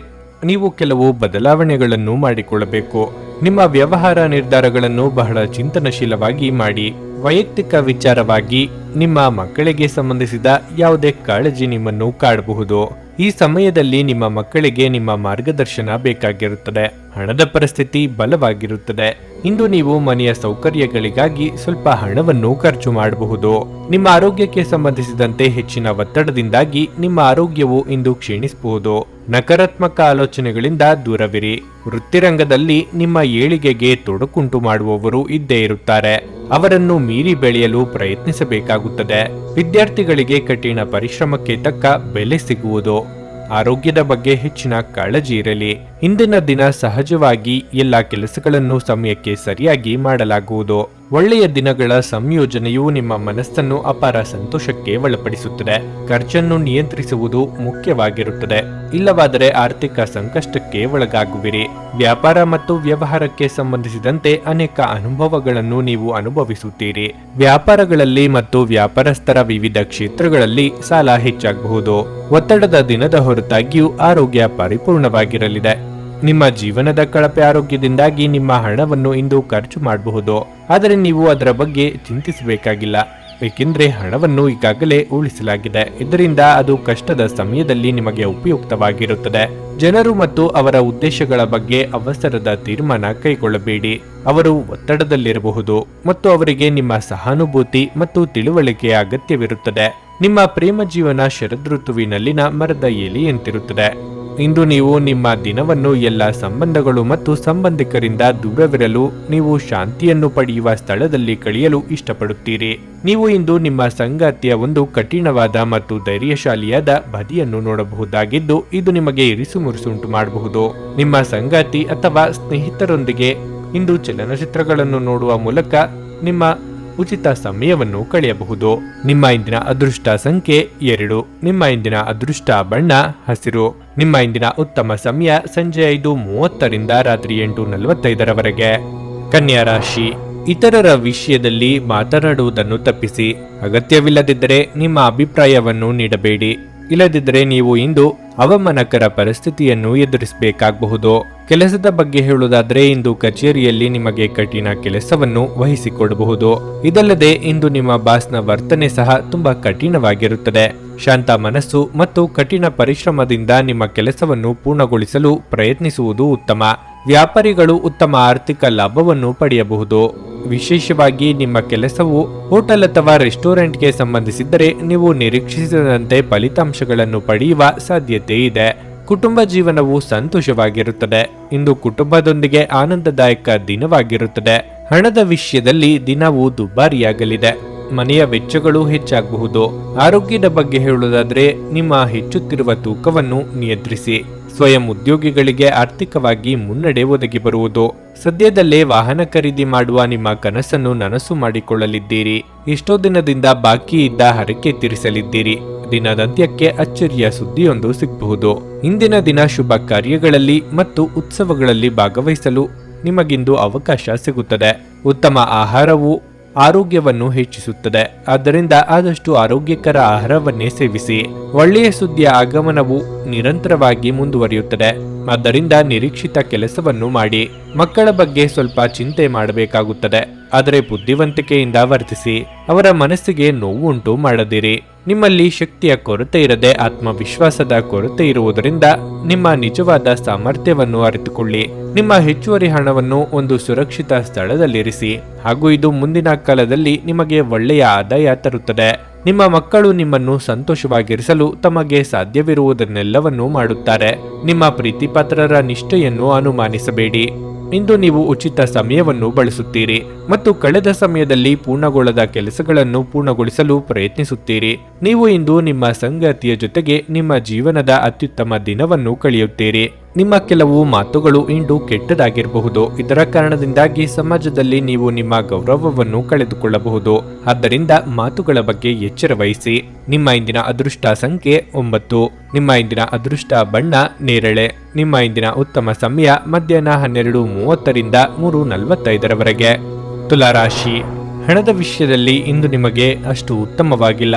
ನೀವು ಕೆಲವು ಬದಲಾವಣೆಗಳನ್ನು ಮಾಡಿಕೊಳ್ಳಬೇಕು. ನಿಮ್ಮ ವ್ಯವಹಾರ ನಿರ್ಧಾರಗಳನ್ನು ಬಹಳ ಚಿಂತನಶೀಲವಾಗಿ ಮಾಡಿ. ವೈಯಕ್ತಿಕ ವಿಚಾರವಾಗಿ ನಿಮ್ಮ ಮಕ್ಕಳಿಗೆ ಸಂಬಂಧಿಸಿದ ಯಾವುದೇ ಕಾಳಜಿ ನಿಮ್ಮನ್ನು ಕಾಡಬಹುದು. ಈ ಸಮಯದಲ್ಲಿ ನಿಮ್ಮ ಮಕ್ಕಳಿಗೆ ನಿಮ್ಮ ಮಾರ್ಗದರ್ಶನ ಬೇಕಾಗಿರುತ್ತದೆ. ಹಣದ ಪರಿಸ್ಥಿತಿ ಬಲವಾಗಿರುತ್ತದೆ. ಇಂದು ನೀವು ಮನೆಯ ಸೌಕರ್ಯಗಳಿಗಾಗಿ ಸ್ವಲ್ಪ ಹಣವನ್ನು ಖರ್ಚು ಮಾಡಬಹುದು. ನಿಮ್ಮ ಆರೋಗ್ಯಕ್ಕೆ ಸಂಬಂಧಿಸಿದಂತೆ ಹೆಚ್ಚಿನ ಒತ್ತಡದಿಂದಾಗಿ ನಿಮ್ಮ ಆರೋಗ್ಯವು ಇಂದು ಕ್ಷೀಣಿಸಬಹುದು. ನಕಾರಾತ್ಮಕ ಆಲೋಚನೆಗಳಿಂದ ದೂರವಿರಿ. ವೃತ್ತಿರಂಗದಲ್ಲಿ ನಿಮ್ಮ ಏಳಿಗೆಗೆ ತೊಡಕುಂಟು ಮಾಡುವವರು ಇದ್ದೇ ಇರುತ್ತಾರೆ. ಅವರನ್ನು ಮೀರಿ ಬೆಳೆಯಲು ಪ್ರಯತ್ನಿಸಬೇಕಾಗುತ್ತದೆ. ವಿದ್ಯಾರ್ಥಿಗಳಿಗೆ ಕಠಿಣ ಪರಿಶ್ರಮಕ್ಕೆ ತಕ್ಕ ಬೆಲೆ ಸಿಗುವುದು. ಆರೋಗ್ಯದ ಬಗ್ಗೆ ಹೆಚ್ಚಿನ ಕಾಳಜಿ ಇರಲಿ. ಇಂದಿನ ದಿನ ಸಹಜವಾಗಿ ಎಲ್ಲ ಕೆಲಸಗಳನ್ನು ಸಮಯಕ್ಕೆ ಸರಿಯಾಗಿ ಮಾಡಲಾಗುವುದು. ಒಳ್ಳೆಯ ದಿನಗಳ ಸಂಯೋಜನೆಯು ನಿಮ್ಮ ಮನಸ್ಸನ್ನು ಅಪಾರ ಸಂತೋಷಕ್ಕೆ ಒಳಪಡಿಸುತ್ತದೆ. ಖರ್ಚನ್ನು ನಿಯಂತ್ರಿಸುವುದು ಮುಖ್ಯವಾಗಿರುತ್ತದೆ. ಇಲ್ಲವಾದರೆ ಆರ್ಥಿಕ ಸಂಕಷ್ಟಕ್ಕೆ ಒಳಗಾಗುವಿರಿ. ವ್ಯಾಪಾರ ಮತ್ತು ವ್ಯವಹಾರಕ್ಕೆ ಸಂಬಂಧಿಸಿದಂತೆ ಅನೇಕ ಅನುಭವಗಳನ್ನು ನೀವು ಅನುಭವಿಸುತ್ತೀರಿ. ವ್ಯಾಪಾರಗಳಲ್ಲಿ ಮತ್ತು ವ್ಯಾಪಾರಸ್ಥರ ವಿವಿಧ ಕ್ಷೇತ್ರಗಳಲ್ಲಿ ಸಾಲ ಹೆಚ್ಚಾಗಬಹುದು. ಒತ್ತಡದ ದಿನದ ಹೊರತಾಗಿಯೂ ಆರೋಗ್ಯ ಪರಿಪೂರ್ಣವಾಗಿರಲಿದೆ. ನಿಮ್ಮ ಜೀವನದ ಕಳಪೆ ಆರೋಗ್ಯದಿಂದಾಗಿ ನಿಮ್ಮ ಹಣವನ್ನು ಇಂದು ಖರ್ಚು ಮಾಡಬಹುದು. ಆದರೆ ನೀವು ಅದರ ಬಗ್ಗೆ ಚಿಂತಿಸಬೇಕಾಗಿಲ್ಲ, ಏಕೆಂದರೆ ಹಣವನ್ನು ಈಗಾಗಲೇ ಉಳಿಸಲಾಗಿದೆ. ಇದರಿಂದ ಅದು ಕಷ್ಟದ ಸಮಯದಲ್ಲಿ ನಿಮಗೆ ಉಪಯುಕ್ತವಾಗಿರುತ್ತದೆ. ಜನರು ಮತ್ತು ಅವರ ಉದ್ದೇಶಗಳ ಬಗ್ಗೆ ಅವಸರದ ತೀರ್ಮಾನ ಕೈಗೊಳ್ಳಬೇಡಿ. ಅವರು ಒತ್ತಡದಲ್ಲಿರಬಹುದು ಮತ್ತು ಅವರಿಗೆ ನಿಮ್ಮ ಸಹಾನುಭೂತಿ ಮತ್ತು ತಿಳುವಳಿಕೆಯ ಅಗತ್ಯವಿರುತ್ತದೆ. ನಿಮ್ಮ ಪ್ರೇಮ ಜೀವನ ಶರದೃತುವಿನಲ್ಲಿನ ಮರದ ಎಲೆಯಂತಿರುತ್ತದೆ. ಇಂದು ನೀವು ನಿಮ್ಮ ದಿನವನ್ನು ಎಲ್ಲ ಸಂಬಂಧಗಳು ಮತ್ತು ಸಂಬಂಧಿಕರಿಂದ ದೂರವಿರಲು ನೀವು ಶಾಂತಿಯನ್ನು ಪಡೆಯುವ ಸ್ಥಳದಲ್ಲಿ ಕಳೆಯಲು ಇಷ್ಟಪಡುತ್ತೀರಿ. ನೀವು ಇಂದು ನಿಮ್ಮ ಸಂಗಾತಿಯ ಒಂದು ಕಠಿಣವಾದ ಮತ್ತು ಧೈರ್ಯಶಾಲಿಯಾದ ಬದಿಯನ್ನು ನೋಡಬಹುದಾಗಿದ್ದು ಇದು ನಿಮಗೆ ಇರಿಸುಮುರಿಸುಂಟು ಮಾಡಬಹುದು. ನಿಮ್ಮ ಸಂಗಾತಿ ಅಥವಾ ಸ್ನೇಹಿತರೊಂದಿಗೆ ಇಂದು ಚಲನಚಿತ್ರಗಳನ್ನು ನೋಡುವ ಮೂಲಕ ನಿಮ್ಮ ಉಚಿತ ಸಮಯವನ್ನು ಕಳೆಯಬಹುದು. ನಿಮ್ಮ ಇಂದಿನ ಅದೃಷ್ಟ ಸಂಖ್ಯೆ 2. ನಿಮ್ಮ ಇಂದಿನ ಅದೃಷ್ಟ ಬಣ್ಣ ಹಸಿರು. ನಿಮ್ಮ ಇಂದಿನ ಉತ್ತಮ ಸಮಯ ಸಂಜೆ 5:30ರಿಂದ ರಾತ್ರಿ 8:45ರವರೆಗೆ. ಕನ್ಯಾ ರಾಶಿ. ಇತರರ ವಿಷಯದಲ್ಲಿ ಮಾತನಾಡುವುದನ್ನು ತಪ್ಪಿಸಿ. ಅಗತ್ಯವಿಲ್ಲದಿದ್ದರೆ ನಿಮ್ಮ ಅಭಿಪ್ರಾಯವನ್ನು ನೀಡಬೇಡಿ. ಇಲ್ಲದಿದ್ದರೆ ನೀವು ಇಂದು ಅವಮಾನಕರ ಪರಿಸ್ಥಿತಿಯನ್ನು ಎದುರಿಸಬೇಕಾಗಬಹುದು. ಕೆಲಸದ ಬಗ್ಗೆ ಹೇಳುವುದಾದರೆ ಇಂದು ಕಚೇರಿಯಲ್ಲಿ ನಿಮಗೆ ಕಠಿಣ ಕೆಲಸವನ್ನು ವಹಿಸಿಕೊಡಬಹುದು. ಇದಲ್ಲದೆ ಇಂದು ನಿಮ್ಮ ಬಾಸ್ನ ವರ್ತನೆ ಸಹ ತುಂಬಾ ಕಠಿಣವಾಗಿರುತ್ತದೆ. ಶಾಂತ ಮನಸ್ಸು ಮತ್ತು ಕಠಿಣ ಪರಿಶ್ರಮದಿಂದ ನಿಮ್ಮ ಕೆಲಸವನ್ನು ಪೂರ್ಣಗೊಳಿಸಲು ಪ್ರಯತ್ನಿಸುವುದು ಉತ್ತಮ. ವ್ಯಾಪಾರಿಗಳು ಉತ್ತಮ ಆರ್ಥಿಕ ಲಾಭವನ್ನು ಪಡೆಯಬಹುದು. ವಿಶೇಷವಾಗಿ ನಿಮ್ಮ ಕೆಲಸವು ಹೋಟೆಲ್ ಅಥವಾ ರೆಸ್ಟೋರೆಂಟ್ಗೆ ಸಂಬಂಧಿಸಿದ್ದರೆ ನೀವು ನಿರೀಕ್ಷಿಸಿದಂತೆ ಫಲಿತಾಂಶಗಳನ್ನು ಪಡೆಯುವ ಸಾಧ್ಯತೆ ಇದೆ. ಕುಟುಂಬ ಜೀವನವು ಸಂತೋಷವಾಗಿರುತ್ತದೆ. ಇಂದು ಕುಟುಂಬದೊಂದಿಗೆ ಆನಂದದಾಯಕ ದಿನವಾಗಿರುತ್ತದೆ. ಹಣದ ವಿಷಯದಲ್ಲಿ ದಿನವೂ ದುಬಾರಿಯಾಗಲಿದೆ. ಮನೆಯ ವೆಚ್ಚಗಳು ಹೆಚ್ಚಾಗಬಹುದು. ಆರೋಗ್ಯದ ಬಗ್ಗೆ ಹೇಳುವುದಾದರೆ ನಿಮ್ಮ ಹೆಚ್ಚುತ್ತಿರುವ ತೂಕವನ್ನು ನಿಯಂತ್ರಿಸಿ. ಸ್ವಯಂ ಉದ್ಯೋಗಿಗಳಿಗೆ ಆರ್ಥಿಕವಾಗಿ ಮುನ್ನಡೆ ಒದಗಿ ಬರುವುದು. ಸದ್ಯದಲ್ಲೇ ವಾಹನ ಖರೀದಿ ಮಾಡುವ ನಿಮ್ಮ ಕನಸನ್ನು ನನಸು ಮಾಡಿಕೊಳ್ಳಲಿದ್ದೀರಿ. ಎಷ್ಟೋ ದಿನದಿಂದ ಬಾಕಿ ಇದ್ದ ಹರಕೆ ತೀರಿಸಲಿದ್ದೀರಿ. ದಿನದಂತ್ಯಕ್ಕೆ ಅಚ್ಚರಿಯ ಸುದ್ದಿಯೊಂದು ಸಿಗಬಹುದು. ಇಂದಿನ ದಿನ ಶುಭ ಕಾರ್ಯಗಳಲ್ಲಿ ಮತ್ತು ಉತ್ಸವಗಳಲ್ಲಿ ಭಾಗವಹಿಸಲು ನಿಮಗಿಂದು ಅವಕಾಶ ಸಿಗುತ್ತದೆ. ಉತ್ತಮ ಆಹಾರವು ಆರೋಗ್ಯವನ್ನು ಹೆಚ್ಚಿಸುತ್ತದೆ. ಆದ್ದರಿಂದ ಆದಷ್ಟು ಆರೋಗ್ಯಕರ ಆಹಾರವನ್ನೇ ಸೇವಿಸಿ. ಒಳ್ಳೆಯ ಸುದ್ದಿಯ ಆಗಮನವು ನಿರಂತರವಾಗಿ ಮುಂದುವರಿಯುತ್ತದೆ. ಆದ್ದರಿಂದ ನಿರೀಕ್ಷಿತ ಕೆಲಸವನ್ನು ಮಾಡಿ. ಮಕ್ಕಳ ಬಗ್ಗೆ ಸ್ವಲ್ಪ ಚಿಂತೆ ಮಾಡಬೇಕಾಗುತ್ತದೆ, ಆದರೆ ಬುದ್ಧಿವಂತಿಕೆಯಿಂದ ವರ್ತಿಸಿ. ಅವರ ಮನಸ್ಸಿಗೆ ನೋವುಂಟು ಮಾಡದಿರಿ. ನಿಮ್ಮಲ್ಲಿ ಶಕ್ತಿಯ ಕೊರತೆ ಇರದೆ ಆತ್ಮವಿಶ್ವಾಸದ ಕೊರತೆ ಇರುವುದರಿಂದ ನಿಮ್ಮ ನಿಜವಾದ ಸಾಮರ್ಥ್ಯವನ್ನು ಅರಿತುಕೊಳ್ಳಿ. ನಿಮ್ಮ ಹೆಚ್ಚುವರಿ ಹಣವನ್ನು ಒಂದು ಸುರಕ್ಷಿತ ಸ್ಥಳದಲ್ಲಿರಿಸಿ, ಹಾಗೂ ಇದು ಮುಂದಿನ ಕಾಲದಲ್ಲಿ ನಿಮಗೆ ಒಳ್ಳೆಯ ಆದಾಯ ತರುತ್ತದೆ. ನಿಮ್ಮ ಮಕ್ಕಳು ನಿಮ್ಮನ್ನು ಸಂತೋಷವಾಗಿರಿಸಲು ತಮಗೆ ಸಾಧ್ಯವಿರುವುದನ್ನೆಲ್ಲವನ್ನೂ ಮಾಡುತ್ತಾರೆ. ನಿಮ್ಮ ಪ್ರೀತಿಪಾತ್ರರ ನಿಷ್ಠೆಯನ್ನು ಅನುಮಾನಿಸಬೇಡಿ. ಇಂದು ನೀವು ಉಚಿತ ಸಮಯವನ್ನು ಬಳಸುತ್ತೀರಿ ಮತ್ತು ಕಳೆದ ಸಮಯದಲ್ಲಿ ಪೂರ್ಣಗೊಳ್ಳದ ಕೆಲಸಗಳನ್ನು ಪೂರ್ಣಗೊಳಿಸಲು ಪ್ರಯತ್ನಿಸುತ್ತೀರಿ. ನೀವು ಇಂದು ನಿಮ್ಮ ಸಂಗಾತಿಯ ಜೊತೆಗೆ ನಿಮ್ಮ ಜೀವನದ ಅತ್ಯುತ್ತಮ ದಿನವನ್ನು ಕಳೆಯುತ್ತೀರಿ. ನಿಮ್ಮ ಕೆಲವು ಮಾತುಗಳು ಇಂದು ಕೆಟ್ಟದಾಗಿರಬಹುದು. ಇದರ ಕಾರಣದಿಂದಾಗಿ ಸಮಾಜದಲ್ಲಿ ನೀವು ನಿಮ್ಮ ಗೌರವವನ್ನು ಕಳೆದುಕೊಳ್ಳಬಹುದು. ಆದ್ದರಿಂದ ಮಾತುಗಳ ಬಗ್ಗೆ ಎಚ್ಚರ ವಹಿಸಿ. ನಿಮ್ಮ ಇಂದಿನ ಅದೃಷ್ಟ ಸಂಖ್ಯೆ 9. ನಿಮ್ಮ ಇಂದಿನ ಅದೃಷ್ಟ ಬಣ್ಣ ನೇರಳೆ. ನಿಮ್ಮ ಇಂದಿನ ಉತ್ತಮ ಸಮಯ ಮಧ್ಯಾಹ್ನ 12:30ರಿಂದ 3:45ರವರೆಗೆ. ತುಲಾರಾಶಿ. ಹಣದ ವಿಷಯದಲ್ಲಿ ಇಂದು ನಿಮಗೆ ಅಷ್ಟು ಉತ್ತಮವಾಗಿಲ್ಲ.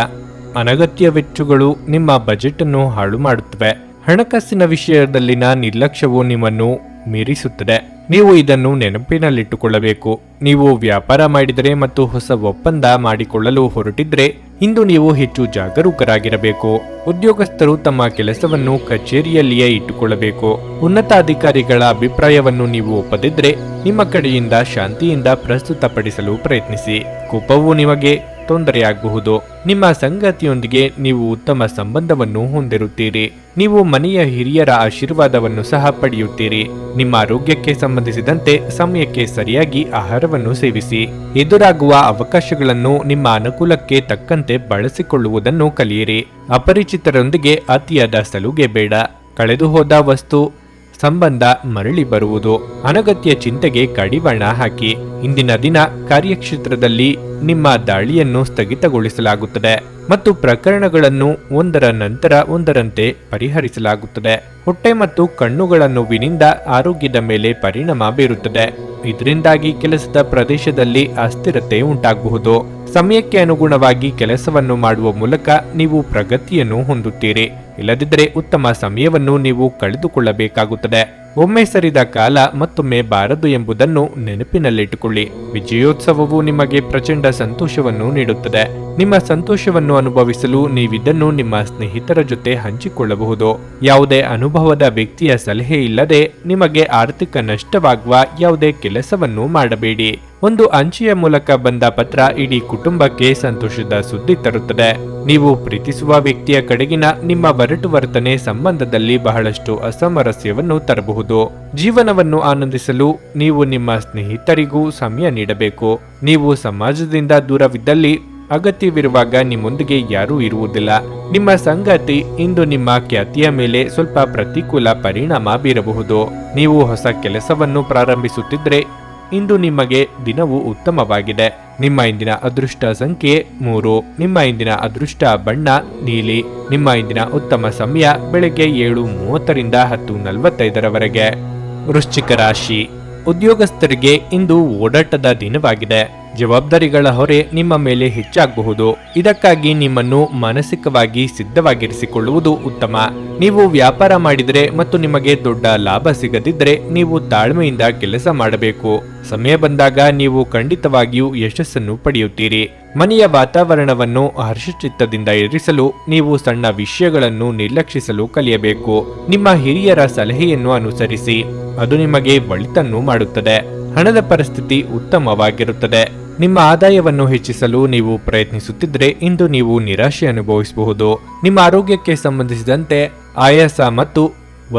ಅನಗತ್ಯ ವೆಚ್ಚಗಳು ನಿಮ್ಮ ಬಜೆಟ್ ಅನ್ನು ಹಾಳು ಮಾಡುತ್ತವೆ. ಹಣಕಾಸಿನ ವಿಷಯದಲ್ಲಿನ ನಿರ್ಲಕ್ಷ್ಯವು ನಿಮ್ಮನ್ನು ಮೀರಿಸುತ್ತದೆ. ನೀವು ಇದನ್ನು ನೆನಪಿನಲ್ಲಿಟ್ಟುಕೊಳ್ಳಬೇಕು. ನೀವು ವ್ಯಾಪಾರ ಮಾಡಿದರೆ ಮತ್ತು ಹೊಸ ಒಪ್ಪಂದ ಮಾಡಿಕೊಳ್ಳಲು ಹೊರಟಿದ್ರೆ ಇಂದು ನೀವು ಹೆಚ್ಚು ಜಾಗರೂಕರಾಗಿರಬೇಕು. ಉದ್ಯೋಗಸ್ಥರು ತಮ್ಮ ಕೆಲಸವನ್ನು ಕಚೇರಿಯಲ್ಲಿಯೇ ಇಟ್ಟುಕೊಳ್ಳಬೇಕು. ಉನ್ನತ ಅಧಿಕಾರಿಗಳ ಅಭಿಪ್ರಾಯವನ್ನು ನೀವು ಒಪ್ಪದಿದ್ರೆ ನಿಮ್ಮ ಕಡೆಯಿಂದ ಶಾಂತಿಯಿಂದ ಪ್ರಸ್ತುತಪಡಿಸಲು ಪ್ರಯತ್ನಿಸಿ. ಕೋಪವು ನಿಮಗೆ ತೊಂದರೆಯಾಗಬಹುದು. ನಿಮ್ಮ ಸಂಗಾತಿಯೊಂದಿಗೆ ನೀವು ಉತ್ತಮ ಸಂಬಂಧವನ್ನು ಹೊಂದಿರುತ್ತೀರಿ. ನೀವು ಮನೆಯ ಹಿರಿಯರ ಆಶೀರ್ವಾದವನ್ನು ಸಹ ಪಡೆಯುತ್ತೀರಿ. ನಿಮ್ಮ ಆರೋಗ್ಯಕ್ಕೆ ಸಂಬಂಧಿಸಿದಂತೆ ಸಮಯಕ್ಕೆ ಸರಿಯಾಗಿ ಆಹಾರವನ್ನು ಸೇವಿಸಿ. ಎದುರಾಗುವ ಅವಕಾಶಗಳನ್ನು ನಿಮ್ಮ ಅನುಕೂಲಕ್ಕೆ ತಕ್ಕಂತೆ ಬಳಸಿಕೊಳ್ಳುವುದನ್ನು ಕಲಿಯಿರಿ. ಅಪರಿಚಿತರೊಂದಿಗೆ ಅತಿಯಾದ ಸಲುಗೆ ಬೇಡ. ಕಳೆದು ಹೋದ ವಸ್ತು ಸಂಬಂಧ ಮರಳಿ ಬರುವುದು. ಅನಗತ್ಯ ಚಿಂತೆಗೆ ಕಡಿವಾಣ ಹಾಕಿ. ಇಂದಿನ ದಿನ ಕಾರ್ಯಕ್ಷೇತ್ರದಲ್ಲಿ ನಿಮ್ಮ ದಾಳಿಯನ್ನು ಸ್ಥಗಿತಗೊಳಿಸಲಾಗುತ್ತದೆ ಮತ್ತು ಪ್ರಕರಣಗಳನ್ನು ಒಂದರ ನಂತರ ಒಂದರಂತೆ ಪರಿಹರಿಸಲಾಗುತ್ತದೆ. ಹೊಟ್ಟೆ ಮತ್ತು ಕಣ್ಣುಗಳ ನೋವಿನಿಂದ ಆರೋಗ್ಯದ ಮೇಲೆ ಪರಿಣಾಮ ಬೀರುತ್ತದೆ. ಇದರಿಂದಾಗಿ ಕೆಲಸದ ಪ್ರದೇಶದಲ್ಲಿ ಅಸ್ಥಿರತೆ ಉಂಟಾಗಬಹುದು. ಸಮಯಕ್ಕೆ ಅನುಗುಣವಾಗಿ ಕೆಲಸವನ್ನು ಮಾಡುವ ಮೂಲಕ ನೀವು ಪ್ರಗತಿಯನ್ನು ಹೊಂದುತ್ತೀರಿ. ಇಲ್ಲದಿದ್ದರೆ ಉತ್ತಮ ಸಮಯವನ್ನು ನೀವು ಕಳೆದುಕೊಳ್ಳಬೇಕಾಗುತ್ತದೆ. ಒಮ್ಮೆ ಸರಿದ ಕಾಲ ಮತ್ತೊಮ್ಮೆ ಬಾರದು ಎಂಬುದನ್ನು ನೆನಪಿನಲ್ಲಿಟ್ಟುಕೊಳ್ಳಿ. ವಿಜಯೋತ್ಸವವು ನಿಮಗೆ ಪ್ರಚಂಡ ಸಂತೋಷವನ್ನು ನೀಡುತ್ತದೆ. ನಿಮ್ಮ ಸಂತೋಷವನ್ನು ಅನುಭವಿಸಲು ನೀವಿದನ್ನು ನಿಮ್ಮ ಸ್ನೇಹಿತರ ಜೊತೆ ಹಂಚಿಕೊಳ್ಳಬಹುದು. ಯಾವುದೇ ಅನುಭವದ ವ್ಯಕ್ತಿಯ ಸಲಹೆ ಇಲ್ಲದೆ ನಿಮಗೆ ಆರ್ಥಿಕ ನಷ್ಟವಾಗುವ ಯಾವುದೇ ಕೆಲಸವನ್ನು ಮಾಡಬೇಡಿ. ಒಂದು ಅಂಚೆಯ ಮೂಲಕ ಬಂದ ಪತ್ರ ಇಡೀ ಕುಟುಂಬಕ್ಕೆ ಸಂತೋಷದ ಸುದ್ದಿ ತರುತ್ತದೆ. ನೀವು ಪ್ರೀತಿಸುವ ವ್ಯಕ್ತಿಯ ಕಡೆಗಿನ ನಿಮ್ಮ ಒರಟು ವರ್ತನೆ ಸಂಬಂಧದಲ್ಲಿ ಬಹಳಷ್ಟು ಅಸಾಮರಸ್ಯವನ್ನು ತರಬಹುದು. ಜೀವನವನ್ನು ಆನಂದಿಸಲು ನೀವು ನಿಮ್ಮ ಸ್ನೇಹಿತರಿಗೂ ಸಮಯ ನೀಡಬೇಕು. ನೀವು ಸಮಾಜದಿಂದ ದೂರವಿದ್ದಲ್ಲಿ ಅಗತ್ಯವಿರುವಾಗ ನಿಮ್ಮೊಂದಿಗೆ ಯಾರೂ ಇರುವುದಿಲ್ಲ. ನಿಮ್ಮ ಸಂಗಾತಿ ಇಂದು ನಿಮ್ಮ ಖ್ಯಾತಿಯ ಮೇಲೆ ಸ್ವಲ್ಪ ಪ್ರತಿಕೂಲ ಪರಿಣಾಮ ಬೀರಬಹುದು. ನೀವು ಹೊಸ ಕೆಲಸವನ್ನು ಪ್ರಾರಂಭಿಸುತ್ತಿದ್ರೆ ಇಂದು ನಿಮಗೆ ದಿನವು ಉತ್ತಮವಾಗಿದೆ. ನಿಮ್ಮ ಇಂದಿನ ಅದೃಷ್ಟ ಸಂಖ್ಯೆ 3. ನಿಮ್ಮ ಇಂದಿನ ಅದೃಷ್ಟ ಬಣ್ಣ ನೀಲಿ. ನಿಮ್ಮ ಇಂದಿನ ಉತ್ತಮ ಸಮಯ ಬೆಳಗ್ಗೆ 7:30ರಿಂದ 10:45ರವರೆಗೆ. ವೃಶ್ಚಿಕ ರಾಶಿ. ಉದ್ಯೋಗಸ್ಥರಿಗೆ ಇಂದು ಓಡಾಟದ ದಿನವಾಗಿದೆ. ಜವಾಬ್ದಾರಿಗಳ ಹೊರೆ ನಿಮ್ಮ ಮೇಲೆ ಹೆಚ್ಚಾಗಬಹುದು. ಇದಕ್ಕಾಗಿ ನಿಮ್ಮನ್ನು ಮಾನಸಿಕವಾಗಿ ಸಿದ್ಧವಾಗಿರಿಸಿಕೊಳ್ಳುವುದು ಉತ್ತಮ. ನೀವು ವ್ಯಾಪಾರ ಮಾಡಿದರೆ ಮತ್ತು ನಿಮಗೆ ದೊಡ್ಡ ಲಾಭ ಸಿಗದಿದ್ದರೆ ನೀವು ತಾಳ್ಮೆಯಿಂದ ಕೆಲಸ ಮಾಡಬೇಕು. ಸಮಯ ಬಂದಾಗ ನೀವು ಖಂಡಿತವಾಗಿಯೂ ಯಶಸ್ಸನ್ನು ಪಡೆಯುತ್ತೀರಿ. ಮನೆಯ ವಾತಾವರಣವನ್ನು ಹರ್ಷಚಿತ್ತದಿಂದ ಇರಿಸಲು ನೀವು ಸಣ್ಣ ವಿಷಯಗಳನ್ನು ನಿರ್ಲಕ್ಷಿಸಲು ಕಲಿಯಬೇಕು. ನಿಮ್ಮ ಹಿರಿಯರ ಸಲಹೆಯನ್ನು ಅನುಸರಿಸಿ, ಅದು ನಿಮಗೆ ಒಳಿತನ್ನು ಮಾಡುತ್ತದೆ. ಹಣದ ಪರಿಸ್ಥಿತಿ ಉತ್ತಮವಾಗಿರುತ್ತದೆ. ನಿಮ್ಮ ಆದಾಯವನ್ನು ಹೆಚ್ಚಿಸಲು ನೀವು ಪ್ರಯತ್ನಿಸುತ್ತಿದ್ದರೆ ಇಂದು ನೀವು ನಿರಾಶೆ ಅನುಭವಿಸಬಹುದು. ನಿಮ್ಮ ಆರೋಗ್ಯಕ್ಕೆ ಸಂಬಂಧಿಸಿದಂತೆ ಆಯಾಸ ಮತ್ತು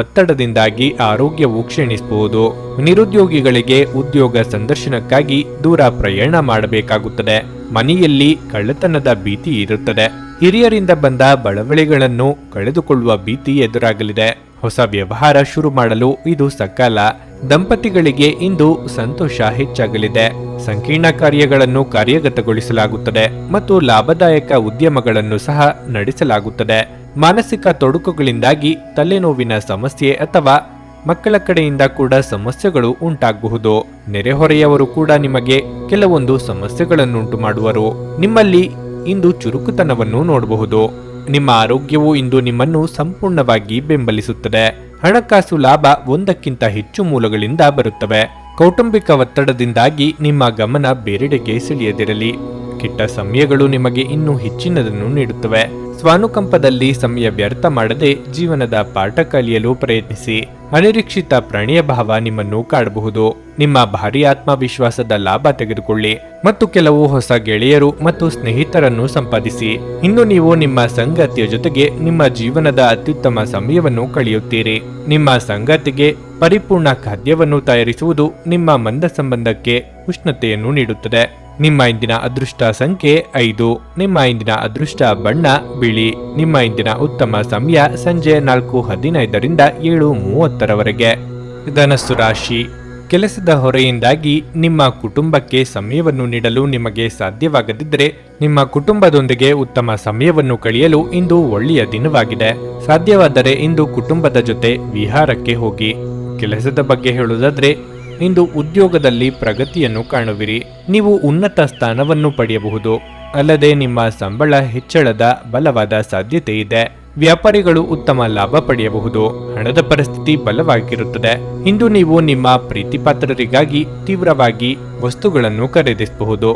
ಒತ್ತಡದಿಂದಾಗಿ ಆರೋಗ್ಯವು ಕ್ಷೀಣಿಸಬಹುದು. ನಿರುದ್ಯೋಗಿಗಳಿಗೆ ಉದ್ಯೋಗ ಸಂದರ್ಶನಕ್ಕಾಗಿ ದೂರ ಪ್ರಯಾಣ ಮಾಡಬೇಕಾಗುತ್ತದೆ. ಮನೆಯಲ್ಲಿ ಕಳ್ಳತನದ ಭೀತಿ ಇರುತ್ತದೆ. ಹಿರಿಯರಿಂದ ಬಂದ ಬಳವಳಿಗಳನ್ನು ಕಳೆದುಕೊಳ್ಳುವ ಭೀತಿ ಎದುರಾಗಲಿದೆ. ಹೊಸ ವ್ಯವಹಾರ ಶುರು ಮಾಡಲು ಇದು ಸಕಾಲ. ದಂಪತಿಗಳಿಗೆ ಇಂದು ಸಂತೋಷ ಹೆಚ್ಚಾಗಲಿದೆ. ಸಂಕೀರ್ಣ ಕಾರ್ಯಗಳನ್ನು ಕಾರ್ಯಗತಗೊಳಿಸಲಾಗುತ್ತದೆ ಮತ್ತು ಲಾಭದಾಯಕ ಉದ್ಯಮಗಳನ್ನು ಸಹ ನಡೆಸಲಾಗುತ್ತದೆ. ಮಾನಸಿಕ ತೊಡಕುಗಳಿಂದಾಗಿ ತಲೆನೋವಿನ ಸಮಸ್ಯೆ ಅಥವಾ ಮಕ್ಕಳ ಕಡೆಯಿಂದ ಕೂಡ ಸಮಸ್ಯೆಗಳು ಉಂಟಾಗಬಹುದು. ನೆರೆಹೊರೆಯವರು ಕೂಡ ನಿಮಗೆ ಕೆಲವೊಂದು ಸಮಸ್ಯೆಗಳನ್ನುಂಟು ಮಾಡುವರು. ನಿಮ್ಮಲ್ಲಿ ಇಂದು ಚುರುಕುತನವನ್ನು ನೋಡಬಹುದು. ನಿಮ್ಮ ಆರೋಗ್ಯವು ಇಂದು ನಿಮ್ಮನ್ನು ಸಂಪೂರ್ಣವಾಗಿ ಬೆಂಬಲಿಸುತ್ತದೆ. ಹಣಕಾಸು ಲಾಭ ಒಂದಕ್ಕಿಂತ ಹೆಚ್ಚು ಮೂಲಗಳಿಂದ ಬರುತ್ತವೆ. ಕೌಟುಂಬಿಕ ಒತ್ತಡದಿಂದಾಗಿ ನಿಮ್ಮ ಗಮನ ಬೇರೆಡೆಗೆ ಸೆಳೆಯದಿರಲಿ. ಕೆಟ್ಟ ಸಮಯಗಳು ನಿಮಗೆ ಇನ್ನೂ ಹೆಚ್ಚಿನದನ್ನು ನೀಡುತ್ತವೆ. ಸ್ವಾನುಕಂಪದಲ್ಲಿ ಸಮಯ ವ್ಯರ್ಥ ಮಾಡದೆ ಜೀವನದ ಪಾಠ ಕಲಿಯಲು ಪ್ರಯತ್ನಿಸಿ. ಅನಿರೀಕ್ಷಿತ ಪ್ರಣಯ ಭಾವ ನಿಮ್ಮನ್ನು ಕಾಡಬಹುದು. ನಿಮ್ಮ ಭಾರಿ ಆತ್ಮವಿಶ್ವಾಸದ ಲಾಭ ತೆಗೆದುಕೊಳ್ಳಿ ಮತ್ತು ಕೆಲವು ಹೊಸ ಗೆಳೆಯರು ಮತ್ತು ಸ್ನೇಹಿತರನ್ನು ಸಂಪಾದಿಸಿ. ಇನ್ನು ನೀವು ನಿಮ್ಮ ಸಂಗಾತಿಯ ಜೊತೆಗೆ ನಿಮ್ಮ ಜೀವನದ ಅತ್ಯುತ್ತಮ ಸಮಯವನ್ನು ಕಳೆಯುತ್ತೀರಿ. ನಿಮ್ಮ ಸಂಗಾತಿಗೆ ಪರಿಪೂರ್ಣ ಖಾದ್ಯವನ್ನು ತಯಾರಿಸುವುದು ನಿಮ್ಮ ಮಂದ ಸಂಬಂಧಕ್ಕೆ ಉಷ್ಣತೆಯನ್ನು ನೀಡುತ್ತದೆ. ನಿಮ್ಮ ಇಂದಿನ ಅದೃಷ್ಟ ಸಂಖ್ಯೆ 5. ನಿಮ್ಮ ಇಂದಿನ ಅದೃಷ್ಟ ಬಣ್ಣ ಬಿಳಿ. ನಿಮ್ಮ ಇಂದಿನ ಉತ್ತಮ ಸಮಯ ಸಂಜೆ 4:15ರಿಂದ 7:30ರವರೆಗೆ. ಧನಸ್ಸು ರಾಶಿ. ಕೆಲಸದ ಹೊರೆಯಿಂದಾಗಿ ನಿಮ್ಮ ಕುಟುಂಬಕ್ಕೆ ಸಮಯವನ್ನು ನೀಡಲು ನಿಮಗೆ ಸಾಧ್ಯವಾಗದಿದ್ದರೆ ನಿಮ್ಮ ಕುಟುಂಬದೊಂದಿಗೆ ಉತ್ತಮ ಸಮಯವನ್ನು ಕಳೆಯಲು ಇಂದು ಒಳ್ಳೆಯ ದಿನವಾಗಿದೆ. ಸಾಧ್ಯವಾದರೆ ಇಂದು ಕುಟುಂಬದ ಜೊತೆ ವಿಹಾರಕ್ಕೆ ಹೋಗಿ. ಕೆಲಸದ ಬಗ್ಗೆ ಹೇಳುವುದಾದ್ರೆ ಇಂದು ಉದ್ಯೋಗದಲ್ಲಿ ಪ್ರಗತಿಯನ್ನು ಕಾಣುವಿರಿ. ನೀವು ಉನ್ನತ ಸ್ಥಾನವನ್ನು ಪಡೆಯಬಹುದು. ಅಲ್ಲದೆ ನಿಮ್ಮ ಸಂಬಳ ಹೆಚ್ಚಳದ ಬಲವಾದ ಸಾಧ್ಯತೆ ಇದೆ. ವ್ಯಾಪಾರಿಗಳು ಉತ್ತಮ ಲಾಭ ಪಡೆಯಬಹುದು. ಹಣದ ಪರಿಸ್ಥಿತಿ ಬಲವಾಗಿರುತ್ತದೆ. ಇಂದು ನೀವು ನಿಮ್ಮ ಪ್ರೀತಿಪಾತ್ರರಿಗಾಗಿ ತೀವ್ರವಾಗಿ ವಸ್ತುಗಳನ್ನು ಖರೀದಿಸಬಹುದು.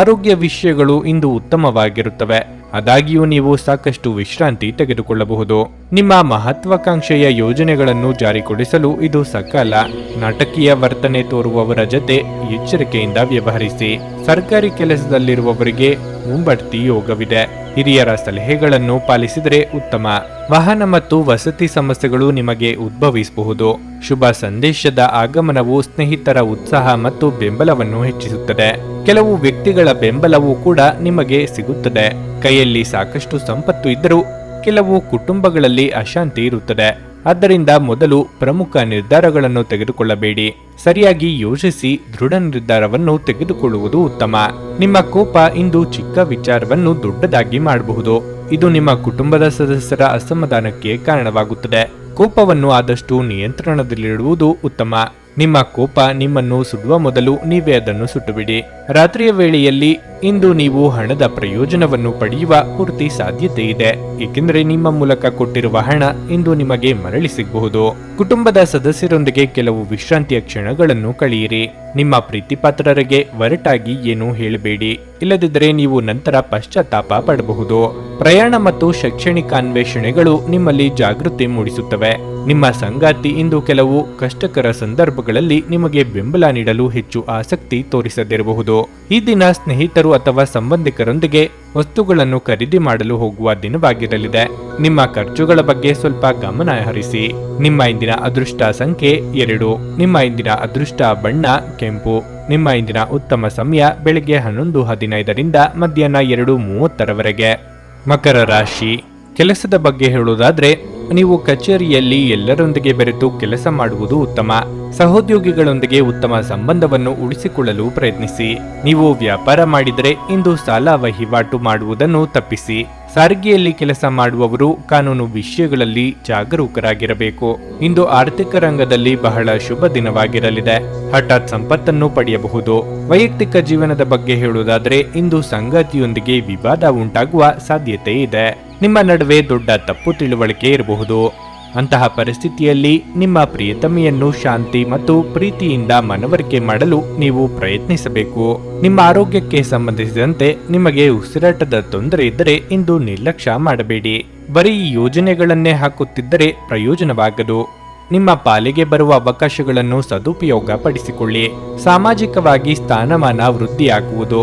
ಆರೋಗ್ಯ ವಿಷಯಗಳು ಇಂದು ಉತ್ತಮವಾಗಿರುತ್ತವೆ. ಆದಾಗ್ಯೂ ನೀವು ಸಾಕಷ್ಟು ವಿಶ್ರಾಂತಿ ತೆಗೆದುಕೊಳ್ಳಬಹುದು. ನಿಮ್ಮ ಮಹತ್ವಾಕಾಂಕ್ಷೆಯ ಯೋಜನೆಗಳನ್ನು ಜಾರಿಗೊಳಿಸಲು ಇದು ಸಕಾಲ. ನಾಟಕೀಯ ವರ್ತನೆ ತೋರುವವರ ಜೊತೆ ಎಚ್ಚರಿಕೆಯಿಂದ ವ್ಯವಹರಿಸಿ. ಸರ್ಕಾರಿ ಕೆಲಸದಲ್ಲಿರುವವರಿಗೆ ಮುಂಬಡ್ತಿ ಯೋಗವಿದೆ. ಹಿರಿಯರ ಸಲಹೆಗಳನ್ನು ಪಾಲಿಸಿದರೆ ಉತ್ತಮ. ವಾಹನ ಮತ್ತು ವಸತಿ ಸಮಸ್ಯೆಗಳು ನಿಮಗೆ ಉದ್ಭವಿಸಬಹುದು. ಶುಭ ಸಂದೇಶದ ಆಗಮನವು ಸ್ನೇಹಿತರ ಉತ್ಸಾಹ ಮತ್ತು ಬೆಂಬಲವನ್ನು ಹೆಚ್ಚಿಸುತ್ತದೆ. ಕೆಲವು ವ್ಯಕ್ತಿಗಳ ಬೆಂಬಲವೂ ಕೂಡ ನಿಮಗೆ ಸಿಗುತ್ತದೆ. ಕೈಯಲ್ಲಿ ಸಾಕಷ್ಟು ಸಂಪತ್ತು ಇದ್ದರೂ ಕೆಲವು ಕುಟುಂಬಗಳಲ್ಲಿ ಅಶಾಂತಿ ಇರುತ್ತದೆ. ಆದ್ದರಿಂದ ಮೊದಲು ಪ್ರಮುಖ ನಿರ್ಧಾರಗಳನ್ನು ತೆಗೆದುಕೊಳ್ಳಬೇಡಿ. ಸರಿಯಾಗಿ ಯೋಚಿಸಿ ದೃಢ ನಿರ್ಧಾರವನ್ನು ತೆಗೆದುಕೊಳ್ಳುವುದು ಉತ್ತಮ. ನಿಮ್ಮ ಕೋಪ ಇಂದು ಚಿಕ್ಕ ವಿಚಾರವನ್ನು ದೊಡ್ಡದಾಗಿ ಮಾಡಬಹುದು. ಇದು ನಿಮ್ಮ ಕುಟುಂಬದ ಸದಸ್ಯರ ಅಸಮಾಧಾನಕ್ಕೆ ಕಾರಣವಾಗುತ್ತದೆ. ಕೋಪವನ್ನು ಆದಷ್ಟು ನಿಯಂತ್ರಣದಲ್ಲಿಡುವುದು ಉತ್ತಮ. ನಿಮ್ಮ ಕೋಪ ನಿಮ್ಮನ್ನು ಸುಡುವ ಮೊದಲು ನೀವೇ ಅದನ್ನು ಸುಟ್ಟುಬಿಡಿ. ರಾತ್ರಿಯ ವೇಳೆಯಲ್ಲಿ ಇಂದು ನೀವು ಹಣದ ಪ್ರಯೋಜನವನ್ನು ಪಡೆಯುವ ಪೂರ್ತಿ ಸಾಧ್ಯತೆ ಇದೆ. ಏಕೆಂದರೆ ನಿಮ್ಮ ಮೂಲಕ ಕೊಟ್ಟಿರುವ ಹಣ ಇಂದು ನಿಮಗೆ ಮರಳಿ ಸಿಗಬಹುದು. ಕುಟುಂಬದ ಸದಸ್ಯರೊಂದಿಗೆ ಕೆಲವು ವಿಶ್ರಾಂತಿಯ ಕ್ಷಣಗಳನ್ನು ಕಳೆಯಿರಿ. ನಿಮ್ಮ ಪ್ರೀತಿಪಾತ್ರರಿಗೆ ಒರಟಾಗಿ ಏನೂ ಹೇಳಬೇಡಿ. ಇಲ್ಲದಿದ್ದರೆ ನೀವು ನಂತರ ಪಶ್ಚಾತ್ತಾಪ ಪಡಬಹುದು. ಪ್ರಯಾಣ ಮತ್ತು ಶೈಕ್ಷಣಿಕ ಅನ್ವೇಷಣೆಗಳು ನಿಮ್ಮಲ್ಲಿ ಜಾಗೃತಿ ಮೂಡಿಸುತ್ತವೆ. ನಿಮ್ಮ ಸಂಗಾತಿ ಇಂದು ಕೆಲವು ಕಷ್ಟಕರ ಸಂದರ್ಭಗಳಲ್ಲಿ ನಿಮಗೆ ಬೆಂಬಲ ನೀಡಲು ಹೆಚ್ಚು ಆಸಕ್ತಿ ತೋರಿಸದಿರಬಹುದು. ಈ ದಿನ ಸ್ನೇಹಿತರು ಅಥವಾ ಸಂಬಂಧಿಕರೊಂದಿಗೆ ವಸ್ತುಗಳನ್ನು ಖರೀದಿ ಮಾಡಲು ಹೋಗುವ ದಿನವಾಗಿರಲಿದೆ. ನಿಮ್ಮ ಖರ್ಚುಗಳ ಬಗ್ಗೆ ಸ್ವಲ್ಪ ಗಮನ ಹರಿಸಿ. ನಿಮ್ಮ ಇಂದಿನ ಅದೃಷ್ಟ ಸಂಖ್ಯೆ 2. ನಿಮ್ಮ ಇಂದಿನ ಅದೃಷ್ಟ ಬಣ್ಣ ಕೆಂಪು. ನಿಮ್ಮ ಇಂದಿನ ಉತ್ತಮ ಸಮಯ ಬೆಳಗ್ಗೆ 11:15ರಿಂದ ಮಧ್ಯಾಹ್ನ 2:30ರವರೆಗೆ. ಮಕರ ರಾಶಿ. ಕೆಲಸದ ಬಗ್ಗೆ ಹೇಳುವುದಾದ್ರೆ ನೀವು ಕಚೇರಿಯಲ್ಲಿ ಎಲ್ಲರೊಂದಿಗೆ ಬೆರೆತು ಕೆಲಸ ಮಾಡುವುದು ಉತ್ತಮ. ಸಹೋದ್ಯೋಗಿಗಳೊಂದಿಗೆ ಉತ್ತಮ ಸಂಬಂಧವನ್ನು ಉಳಿಸಿಕೊಳ್ಳಲು ಪ್ರಯತ್ನಿಸಿ. ನೀವು ವ್ಯಾಪಾರ ಮಾಡಿದರೆ ಇಂದು ಸಾಲ ವಹಿವಾಟು ಮಾಡುವುದನ್ನು ತಪ್ಪಿಸಿ. ಸಾರಿಗೆಯಲ್ಲಿ ಕೆಲಸ ಮಾಡುವವರು ಕಾನೂನು ವಿಷಯಗಳಲ್ಲಿ ಜಾಗರೂಕರಾಗಿರಬೇಕು. ಇಂದು ಆರ್ಥಿಕ ರಂಗದಲ್ಲಿ ಬಹಳ ಶುಭ ದಿನವಾಗಿರಲಿದೆ. ಹಠಾತ್ ಸಂಪತ್ತನ್ನು ಪಡೆಯಬಹುದು. ವೈಯಕ್ತಿಕ ಜೀವನದ ಬಗ್ಗೆ ಹೇಳುವುದಾದರೆ ಇಂದು ಸಂಗಾತಿಯೊಂದಿಗೆ ವಿವಾದ ಉಂಟಾಗುವ ಸಾಧ್ಯತೆ ಇದೆ. ನಿಮ್ಮ ನಡುವೆ ದೊಡ್ಡ ತಪ್ಪು ತಿಳುವಳಿಕೆ ಇರಬಹುದು. ಅಂತಹ ಪರಿಸ್ಥಿತಿಯಲ್ಲಿ ನಿಮ್ಮ ಪ್ರಿಯತಮೆಯನ್ನು ಶಾಂತಿ ಮತ್ತು ಪ್ರೀತಿಯಿಂದ ಮನವರಿಕೆ ಮಾಡಲು ನೀವು ಪ್ರಯತ್ನಿಸಬೇಕು. ನಿಮ್ಮ ಆರೋಗ್ಯಕ್ಕೆ ಸಂಬಂಧಿಸಿದಂತೆ ನಿಮಗೆ ಉಸಿರಾಟದ ತೊಂದರೆ ಇದ್ದರೆ ಇಂದು ನಿರ್ಲಕ್ಷ್ಯ ಮಾಡಬೇಡಿ. ಬರೀ ಯೋಜನೆಗಳನ್ನೇ ಹಾಕುತ್ತಿದ್ದರೆ ಪ್ರಯೋಜನವಾಗದು. ನಿಮ್ಮ ಪಾಲಿಗೆ ಬರುವ ಅವಕಾಶಗಳನ್ನು ಸದುಪಯೋಗ ಪಡಿಸಿಕೊಳ್ಳಿ. ಸಾಮಾಜಿಕವಾಗಿ ಸ್ಥಾನಮಾನ ವೃದ್ಧಿಯಾಗುವುದು.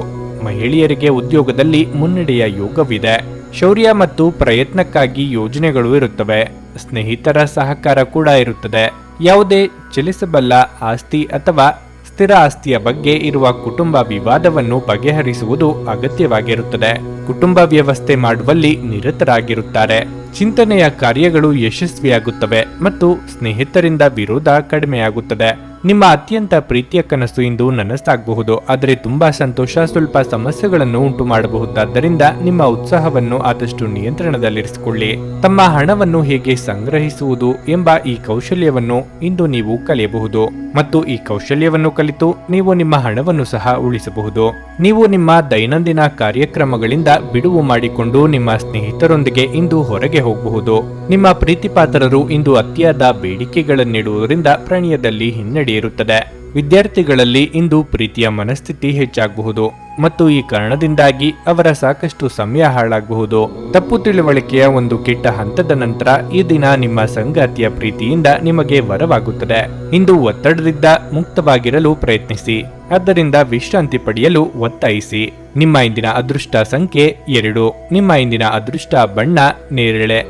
ಮಹಿಳೆಯರಿಗೆ ಉದ್ಯೋಗದಲ್ಲಿ ಮುನ್ನಡೆಯ ಯೋಗವಿದೆ. ಶೌರ್ಯ ಮತ್ತು ಪ್ರಯತ್ನಕ್ಕಾಗಿ ಯೋಜನೆಗಳು ಇರುತ್ತವೆ. ಸ್ನೇಹಿತರ ಸಹಕಾರ ಕೂಡ ಇರುತ್ತದೆ. ಯಾವುದೇ ಚಲಿಸಬಲ್ಲ ಆಸ್ತಿ ಅಥವಾ ಸ್ಥಿರ ಆಸ್ತಿಯ ಬಗ್ಗೆ ಇರುವ ಕುಟುಂಬ ವಿವಾದವನ್ನು ಬಗೆಹರಿಸುವುದು ಅಗತ್ಯವಾಗಿರುತ್ತದೆ. ಕುಟುಂಬ ವ್ಯವಸ್ಥೆ ಮಾಡುವಲ್ಲಿ ನಿರತರಾಗಿರುತ್ತಾರೆ. ಚಿಂತನೆಯ ಕಾರ್ಯಗಳು ಯಶಸ್ವಿಯಾಗುತ್ತವೆ ಮತ್ತು ಸ್ನೇಹಿತರಿಂದ ವಿರೋಧ ಕಡಿಮೆಯಾಗುತ್ತದೆ. ನಿಮ್ಮ ಅತ್ಯಂತ ಪ್ರೀತಿಯ ಕನಸು ಇಂದು ನನಸಾಗಬಹುದು, ಆದರೆ ತುಂಬಾ ಸಂತೋಷ ಸ್ವಲ್ಪ ಸಮಸ್ಯೆಗಳನ್ನು ಉಂಟು ಮಾಡಬಹುದಾದ್ದರಿಂದ ನಿಮ್ಮ ಉತ್ಸಾಹವನ್ನು ಆದಷ್ಟು ನಿಯಂತ್ರಣದಲ್ಲಿರಿಸಿಕೊಳ್ಳಿ. ತಮ್ಮ ಹಣವನ್ನು ಹೇಗೆ ಸಂಗ್ರಹಿಸುವುದು ಎಂಬ ಈ ಕೌಶಲ್ಯವನ್ನು ಇಂದು ನೀವು ಕಲಿಯಬಹುದು ಮತ್ತು ಈ ಕೌಶಲ್ಯವನ್ನು ಕಲಿತು ನೀವು ನಿಮ್ಮ ಹಣವನ್ನು ಸಹ ಉಳಿಸಬಹುದು. ನೀವು ನಿಮ್ಮ ದೈನಂದಿನ ಕಾರ್ಯಕ್ರಮಗಳಿಂದ ಬಿಡುವು ಮಾಡಿಕೊಂಡು ನಿಮ್ಮ ಸ್ನೇಹಿತರೊಂದಿಗೆ ಇಂದು ಹೊರಗೆ ಹೋಗಬಹುದು. ನಿಮ್ಮ ಪ್ರೀತಿಪಾತ್ರರು ಇಂದು ಅತಿಯಾದ ಬೇಡಿಕೆಗಳನ್ನಿಡುವುದರಿಂದ ಪ್ರಣಯದಲ್ಲಿ ಹಿನ್ನಡೆಯಿರುತ್ತದೆ. ವಿದ್ಯಾರ್ಥಿಗಳಲ್ಲಿ ಇಂದು ಪ್ರೀತಿಯ ಮನಸ್ಥಿತಿ ಹೆಚ್ಚಾಗಬಹುದು ಮತ್ತು ಈ ಕಾರಣದಿಂದಾಗಿ ಅವರ ಸಾಕಷ್ಟು ಸಮಯ ಹಾಳಾಗಬಹುದು. ತಪ್ಪು ತಿಳುವಳಿಕೆಯ ಒಂದು ಕೆಟ್ಟ ಹಂತದ ನಂತರ ಈ ದಿನ ನಿಮ್ಮ ಸಂಗಾತಿಯ ಪ್ರೀತಿಯಿಂದ ನಿಮಗೆ ವರವಾಗುತ್ತದೆ. ಇಂದು ಒತ್ತಡದಿಂದ ಮುಕ್ತವಾಗಿರಲು ಪ್ರಯತ್ನಿಸಿ, ಆದ್ದರಿಂದ ವಿಶ್ರಾಂತಿ ಪಡೆಯಲು ಒತ್ತಾಯಿಸಿ. ನಿಮ್ಮ ಇಂದಿನ ಅದೃಷ್ಟ ಸಂಖ್ಯೆ 2. ನಿಮ್ಮ ಇಂದಿನ ಅದೃಷ್ಟ ಬಣ್ಣ ನೇರಳೆ.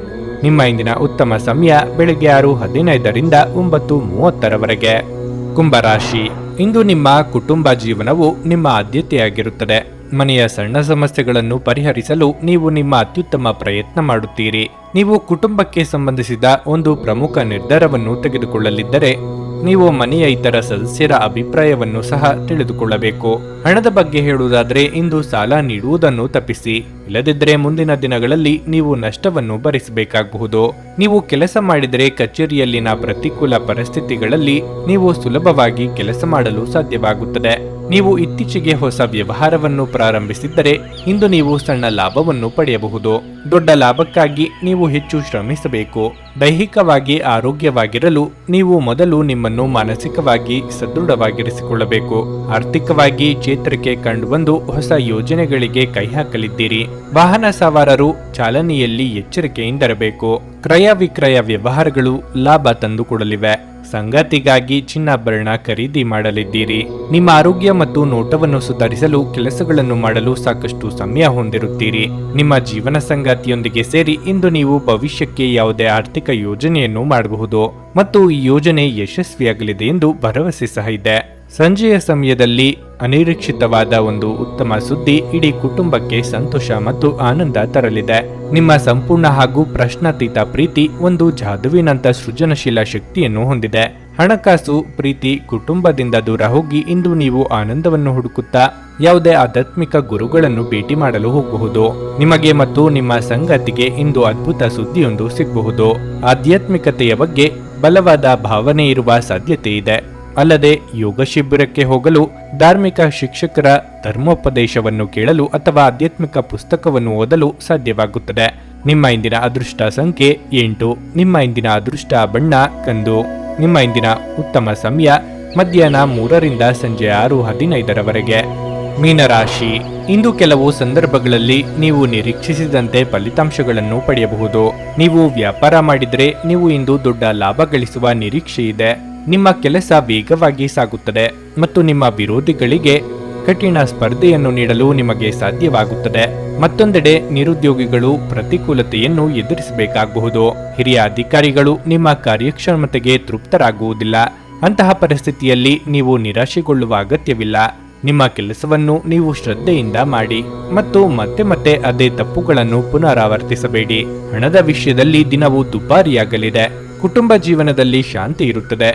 ನಿಮ್ಮ ಇಂದಿನ ಉತ್ತಮ ಸಮಯ ಬೆಳಗ್ಗೆ 6:15ರಿಂದ 9:30ರವರೆಗೆ. ಕುಂಭರಾಶಿ, ಇಂದು ನಿಮ್ಮ ಕುಟುಂಬ ಜೀವನವು ನಿಮ್ಮ ಆದ್ಯತೆಯಾಗಿರುತ್ತದೆ. ಮನೆಯ ಸಣ್ಣ ಸಮಸ್ಯೆಗಳನ್ನು ಪರಿಹರಿಸಲು ನೀವು ನಿಮ್ಮ ಅತ್ಯುತ್ತಮ ಪ್ರಯತ್ನ ಮಾಡುತ್ತೀರಿ. ನೀವು ಕುಟುಂಬಕ್ಕೆ ಸಂಬಂಧಿಸಿದ ಒಂದು ಪ್ರಮುಖ ನಿರ್ಧಾರವನ್ನು ತೆಗೆದುಕೊಳ್ಳಲಿದ್ದರೆ ನೀವು ಮನೆಯ ಇತರ ಸದಸ್ಯರ ಅಭಿಪ್ರಾಯವನ್ನು ಸಹ ತಿಳಿದುಕೊಳ್ಳಬೇಕು. ಹಣದ ಬಗ್ಗೆ ಹೇಳುವುದಾದರೆ ಇಂದು ಸಾಲ ನೀಡುವುದನ್ನು ತಪ್ಪಿಸಿ, ಇಲ್ಲದಿದ್ದರೆ ಮುಂದಿನ ದಿನಗಳಲ್ಲಿ ನೀವು ನಷ್ಟವನ್ನು ಭರಿಸಬೇಕಾಗಬಹುದು. ನೀವು ಕೆಲಸ ಮಾಡಿದರೆ ಕಚೇರಿಯಲ್ಲಿನ ಪ್ರತಿಕೂಲ ಪರಿಸ್ಥಿತಿಗಳಲ್ಲಿ ನೀವು ಸುಲಭವಾಗಿ ಕೆಲಸ ಮಾಡಲು ಸಾಧ್ಯವಾಗುತ್ತದೆ. ನೀವು ಇತ್ತೀಚೆಗೆ ಹೊಸ ವ್ಯವಹಾರವನ್ನು ಪ್ರಾರಂಭಿಸಿದ್ದರೆ ಇಂದು ನೀವು ಸಣ್ಣ ಲಾಭವನ್ನು ಪಡೆಯಬಹುದು. ದೊಡ್ಡ ಲಾಭಕ್ಕಾಗಿ ನೀವು ಹೆಚ್ಚು ಶ್ರಮಿಸಬೇಕು. ದೈಹಿಕವಾಗಿ ಆರೋಗ್ಯವಾಗಿರಲು ನೀವು ಮೊದಲು ನಿಮ್ಮನ್ನು ಮಾನಸಿಕವಾಗಿ ಸದೃಢವಾಗಿರಿಸಿಕೊಳ್ಳಬೇಕು. ಆರ್ಥಿಕವಾಗಿ ಚೇತರಿಕೆ ಕಂಡುಬಂದು ಹೊಸ ಯೋಜನೆಗಳಿಗೆ ಕೈ ಹಾಕಲಿದ್ದೀರಿ. ವಾಹನ ಸವಾರರು ಚಾಲನೆಯಲ್ಲಿ ಎಚ್ಚರಿಕೆಯಿಂದಿರಬೇಕು. ಕ್ರಯ ವಿಕ್ರಯ ವ್ಯವಹಾರಗಳು ಲಾಭ ತಂದುಕೊಡಲಿವೆ. ಸಂಗಾತಿಗಾಗಿ ಚಿನ್ನಾಭರಣ ಖರೀದಿ ಮಾಡಲಿದ್ದೀರಿ. ನಿಮ್ಮ ಆರೋಗ್ಯ ಮತ್ತು ನೋಟವನ್ನು ಸುಧಾರಿಸಲು ಕೆಲಸಗಳನ್ನು ಮಾಡಲು ಸಾಕಷ್ಟು ಸಮಯ ಹೊಂದಿರುತ್ತೀರಿ. ನಿಮ್ಮ ಜೀವನ ಸಂಗಾತಿಯೊಂದಿಗೆ ಸೇರಿ ಇಂದು ನೀವು ಭವಿಷ್ಯಕ್ಕೆ ಯಾವುದೇ ಆರ್ಥಿಕ ಯೋಜನೆಯನ್ನು ಮಾಡಬಹುದು ಮತ್ತು ಈ ಯೋಜನೆ ಯಶಸ್ವಿಯಾಗಲಿದೆ ಎಂದು ಭರವಸೆ ಸಹ ಇದೆ. ಸಂಜೆಯ ಸಮಯದಲ್ಲಿ ಅನಿರೀಕ್ಷಿತವಾದ ಒಂದು ಉತ್ತಮ ಸುದ್ದಿ ಇಡೀ ಕುಟುಂಬಕ್ಕೆ ಸಂತೋಷ ಮತ್ತು ಆನಂದ ತರಲಿದೆ. ನಿಮ್ಮ ಸಂಪೂರ್ಣ ಹಾಗೂ ಪ್ರಶ್ನಾತೀತ ಪ್ರೀತಿ ಒಂದು ಜಾದುವಿನಂತ ಸೃಜನಶೀಲ ಶಕ್ತಿಯನ್ನು ಹೊಂದಿದೆ. ಹಣಕಾಸು, ಪ್ರೀತಿ, ಕುಟುಂಬದಿಂದ ದೂರ ಹೋಗಿ ಇಂದು ನೀವು ಆನಂದವನ್ನು ಹುಡುಕುತ್ತಾ ಯಾವುದೇ ಆಧ್ಯಾತ್ಮಿಕ ಗುರುಗಳನ್ನು ಭೇಟಿ ಮಾಡಲು ಹೋಗಬಹುದು. ನಿಮಗೆ ಮತ್ತು ನಿಮ್ಮ ಸಂಗಾತಿಗೆ ಇಂದು ಅದ್ಭುತ ಸುದ್ದಿಯೊಂದು ಸಿಗಬಹುದು. ಆಧ್ಯಾತ್ಮಿಕತೆಯ ಬಗ್ಗೆ ಬಲವಾದ ಭಾವನೆ ಇರುವ ಸಾಧ್ಯತೆ ಇದೆ. ಅಲ್ಲದೆ ಯೋಗ ಶಿಬಿರಕ್ಕೆ ಹೋಗಲು, ಧಾರ್ಮಿಕ ಶಿಕ್ಷಕರ ಧರ್ಮೋಪದೇಶವನ್ನು ಕೇಳಲು ಅಥವಾ ಆಧ್ಯಾತ್ಮಿಕ ಪುಸ್ತಕವನ್ನು ಓದಲು ಸಾಧ್ಯವಾಗುತ್ತದೆ. ನಿಮ್ಮ ಇಂದಿನ ಅದೃಷ್ಟ ಸಂಖ್ಯೆ 8. ನಿಮ್ಮ ಇಂದಿನ ಅದೃಷ್ಟ ಬಣ್ಣ ಕಂದು. ನಿಮ್ಮ ಇಂದಿನ ಉತ್ತಮ ಸಮಯ ಮಧ್ಯಾಹ್ನ 3ರಿಂದ ಸಂಜೆ 6:15ರವರೆಗೆ. ಮೀನರಾಶಿ, ಇಂದು ಕೆಲವು ಸಂದರ್ಭಗಳಲ್ಲಿ ನೀವು ನಿರೀಕ್ಷಿಸಿದಂತೆ ಫಲಿತಾಂಶಗಳನ್ನು ಪಡೆಯಬಹುದು. ನೀವು ವ್ಯಾಪಾರ ಮಾಡಿದರೆ ನೀವು ಇಂದು ದೊಡ್ಡ ಲಾಭ ಗಳಿಸುವ ನಿರೀಕ್ಷೆ ಇದೆ. ನಿಮ್ಮ ಕೆಲಸ ವೇಗವಾಗಿ ಸಾಗುತ್ತದೆ ಮತ್ತು ನಿಮ್ಮ ವಿರೋಧಿಗಳಿಗೆ ಕಠಿಣ ಸ್ಪರ್ಧೆಯನ್ನು ನೀಡಲು ನಿಮಗೆ ಸಾಧ್ಯವಾಗುತ್ತದೆ. ಮತ್ತೊಂದೆಡೆ ನಿರುದ್ಯೋಗಿಗಳು ಪ್ರತಿಕೂಲತೆಯನ್ನು ಎದುರಿಸಬೇಕಾಗಬಹುದು. ಹಿರಿಯ ಅಧಿಕಾರಿಗಳು ನಿಮ್ಮ ಕಾರ್ಯಕ್ಷಮತೆಗೆ ತೃಪ್ತರಾಗುವುದಿಲ್ಲ. ಅಂತಹ ಪರಿಸ್ಥಿತಿಯಲ್ಲಿ ನೀವು ನಿರಾಶೆಗೊಳ್ಳುವ ಅಗತ್ಯವಿಲ್ಲ. ನಿಮ್ಮ ಕೆಲಸವನ್ನು ನೀವು ಶ್ರದ್ಧೆಯಿಂದ ಮಾಡಿ ಮತ್ತು ಮತ್ತೆ ಮತ್ತೆ ಅದೇ ತಪ್ಪುಗಳನ್ನು ಪುನರಾವರ್ತಿಸಬೇಡಿ. ಹಣದ ವಿಷಯದಲ್ಲಿ ದಿನವು ದುಬಾರಿಯಾಗಲಿದೆ. ಕುಟುಂಬ ಜೀವನದಲ್ಲಿ ಶಾಂತಿ ಇರುತ್ತದೆ.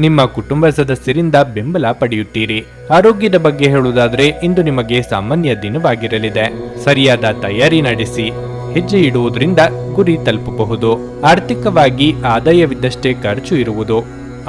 ನಿಮ್ಮ ಕುಟುಂಬ ಸದಸ್ಯರಿಂದ ಬೆಂಬಲ ಪಡೆಯುತ್ತೀರಿ. ಆರೋಗ್ಯದ ಬಗ್ಗೆ ಹೇಳುವುದಾದರೆ ಇಂದು ನಿಮಗೆ ಸಾಮಾನ್ಯ ದಿನವಾಗಿರಲಿದೆ. ಸರಿಯಾದ ತಯಾರಿ ನಡೆಸಿ ಹೆಜ್ಜೆ ಇಡುವುದರಿಂದ ಗುರಿ ತಲುಪಬಹುದು. ಆರ್ಥಿಕವಾಗಿ ಆದಾಯವಿದ್ದಷ್ಟೇ ಖರ್ಚು ಇರುವುದು.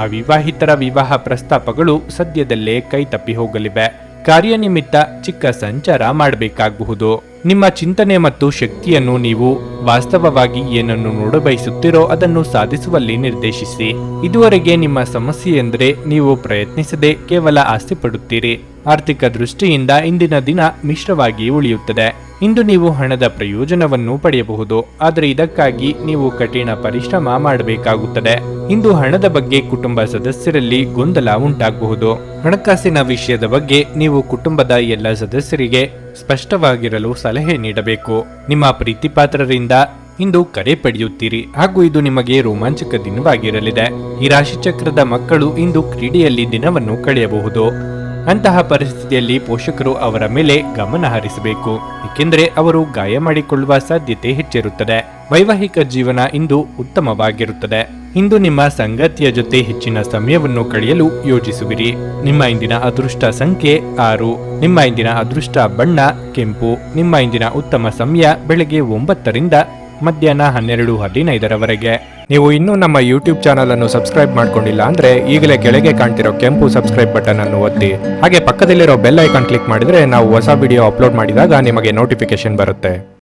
ಅವಿವಾಹಿತರ ವಿವಾಹ ಪ್ರಸ್ತಾಪಗಳು ಸದ್ಯದಲ್ಲೇ ಕೈ ತಪ್ಪಿ ಹೋಗಲಿವೆ. ಕಾರ್ಯನಿಮಿತ್ತ ಚಿಕ್ಕ ಸಂಚಾರ ಮಾಡಬೇಕಾಗಬಹುದು. ನಿಮ್ಮ ಚಿಂತನೆ ಮತ್ತು ಶಕ್ತಿಯನ್ನು ನೀವು ವಾಸ್ತವವಾಗಿ ಏನನ್ನು ನೋಡಬಯಸುತ್ತೀರೋ ಅದನ್ನು ಸಾಧಿಸುವಲ್ಲಿ ನಿರ್ದೇಶಿಸಿ. ಇದುವರೆಗೆ ನಿಮ್ಮ ಸಮಸ್ಯೆ ಎಂದರೆ ನೀವು ಪ್ರಯತ್ನಿಸದೆ ಕೇವಲ ಆಸೆ ಪಡುತ್ತೀರಿ. ಆರ್ಥಿಕ ದೃಷ್ಟಿಯಿಂದ ಇಂದಿನ ದಿನ ಮಿಶ್ರವಾಗಿ ಉಳಿಯುತ್ತದೆ. ಇಂದು ನೀವು ಹಣದ ಪ್ರಯೋಜನವನ್ನು ಪಡೆಯಬಹುದು, ಆದರೆ ಇದಕ್ಕಾಗಿ ನೀವು ಕಠಿಣ ಪರಿಶ್ರಮ ಮಾಡಬೇಕಾಗುತ್ತದೆ. ಇಂದು ಹಣದ ಬಗ್ಗೆ ಕುಟುಂಬ ಸದಸ್ಯರಲ್ಲಿ ಗೊಂದಲ ಉಂಟಾಗಬಹುದು. ಹಣಕಾಸಿನ ವಿಷಯದ ಬಗ್ಗೆ ನೀವು ಕುಟುಂಬದ ಎಲ್ಲ ಸದಸ್ಯರಿಗೆ ಸ್ಪಷ್ಟವಾಗಿರಲು ಸಲಹೆ ನೀಡಬೇಕು. ನಿಮ್ಮ ಪ್ರೀತಿಪಾತ್ರರಿಂದ ಇಂದು ಕರೆ ಪಡೆಯುತ್ತೀರಿ ಹಾಗೂ ಇದು ನಿಮಗೆ ರೋಮಾಂಚಕ ದಿನವಾಗಿರಲಿದೆ. ಈ ರಾಶಿಚಕ್ರದ ಮಕ್ಕಳು ಇಂದು ಕ್ರೀಡೆಯಲ್ಲಿ ದಿನವನ್ನು ಕಳೆಯಬಹುದು. ಅಂತಹ ಪರಿಸ್ಥಿತಿಯಲ್ಲಿ ಪೋಷಕರು ಅವರ ಮೇಲೆ ಗಮನ ಹರಿಸಬೇಕು, ಏಕೆಂದರೆ ಅವರು ಗಾಯ ಮಾಡಿಕೊಳ್ಳುವ ಸಾಧ್ಯತೆ ಹೆಚ್ಚಿರುತ್ತದೆ. ವೈವಾಹಿಕ ಜೀವನ ಇಂದು ಉತ್ತಮವಾಗಿರುತ್ತದೆ. ಇಂದು ನಿಮ್ಮ ಸಂಗಾತಿಯ ಜೊತೆ ಹೆಚ್ಚಿನ ಸಮಯವನ್ನು ಕಳೆಯಲು ಯೋಜಿಸುವಿರಿ. ನಿಮ್ಮ ಇಂದಿನ ಅದೃಷ್ಟ ಸಂಖ್ಯೆ 6. ನಿಮ್ಮ ಇಂದಿನ ಅದೃಷ್ಟ ಬಣ್ಣ ಕೆಂಪು. ನಿಮ್ಮ ಇಂದಿನ ಉತ್ತಮ ಸಮಯ ಬೆಳಗ್ಗೆ 9 ರಿಂದ ಮಧ್ಯಾಹ್ನ 12:15 ನೀವು ಇನ್ನೂ ನಮ್ಮ ಯೂಟ್ಯೂಬ್ ಚಾನಲ್ ಅನ್ನು ಸಬ್ಸ್ಕ್ರೈಬ್ ಮಾಡ್ಕೊಂಡಿಲ್ಲ ಅಂದ್ರೆ ಈಗಲೇ ಕೆಳಗೆ ಕಾಣ್ತಿರೋ ಕೆಂಪು ಸಬ್ಸ್ಕ್ರೈಬ್ ಬಟನ್ ಅನ್ನು ಒತ್ತಿ. ಹಾಗೆ ಪಕ್ಕದಲ್ಲಿರೋ ಬೆಲ್ ಐಕಾನ್ ಕ್ಲಿಕ್ ಮಾಡಿದ್ರೆ ನಾವು ಹೊಸ ವಿಡಿಯೋ ಅಪ್ಲೋಡ್ ಮಾಡಿದಾಗ ನಿಮಗೆ ನೋಟಿಫಿಕೇಶನ್ ಬರುತ್ತೆ.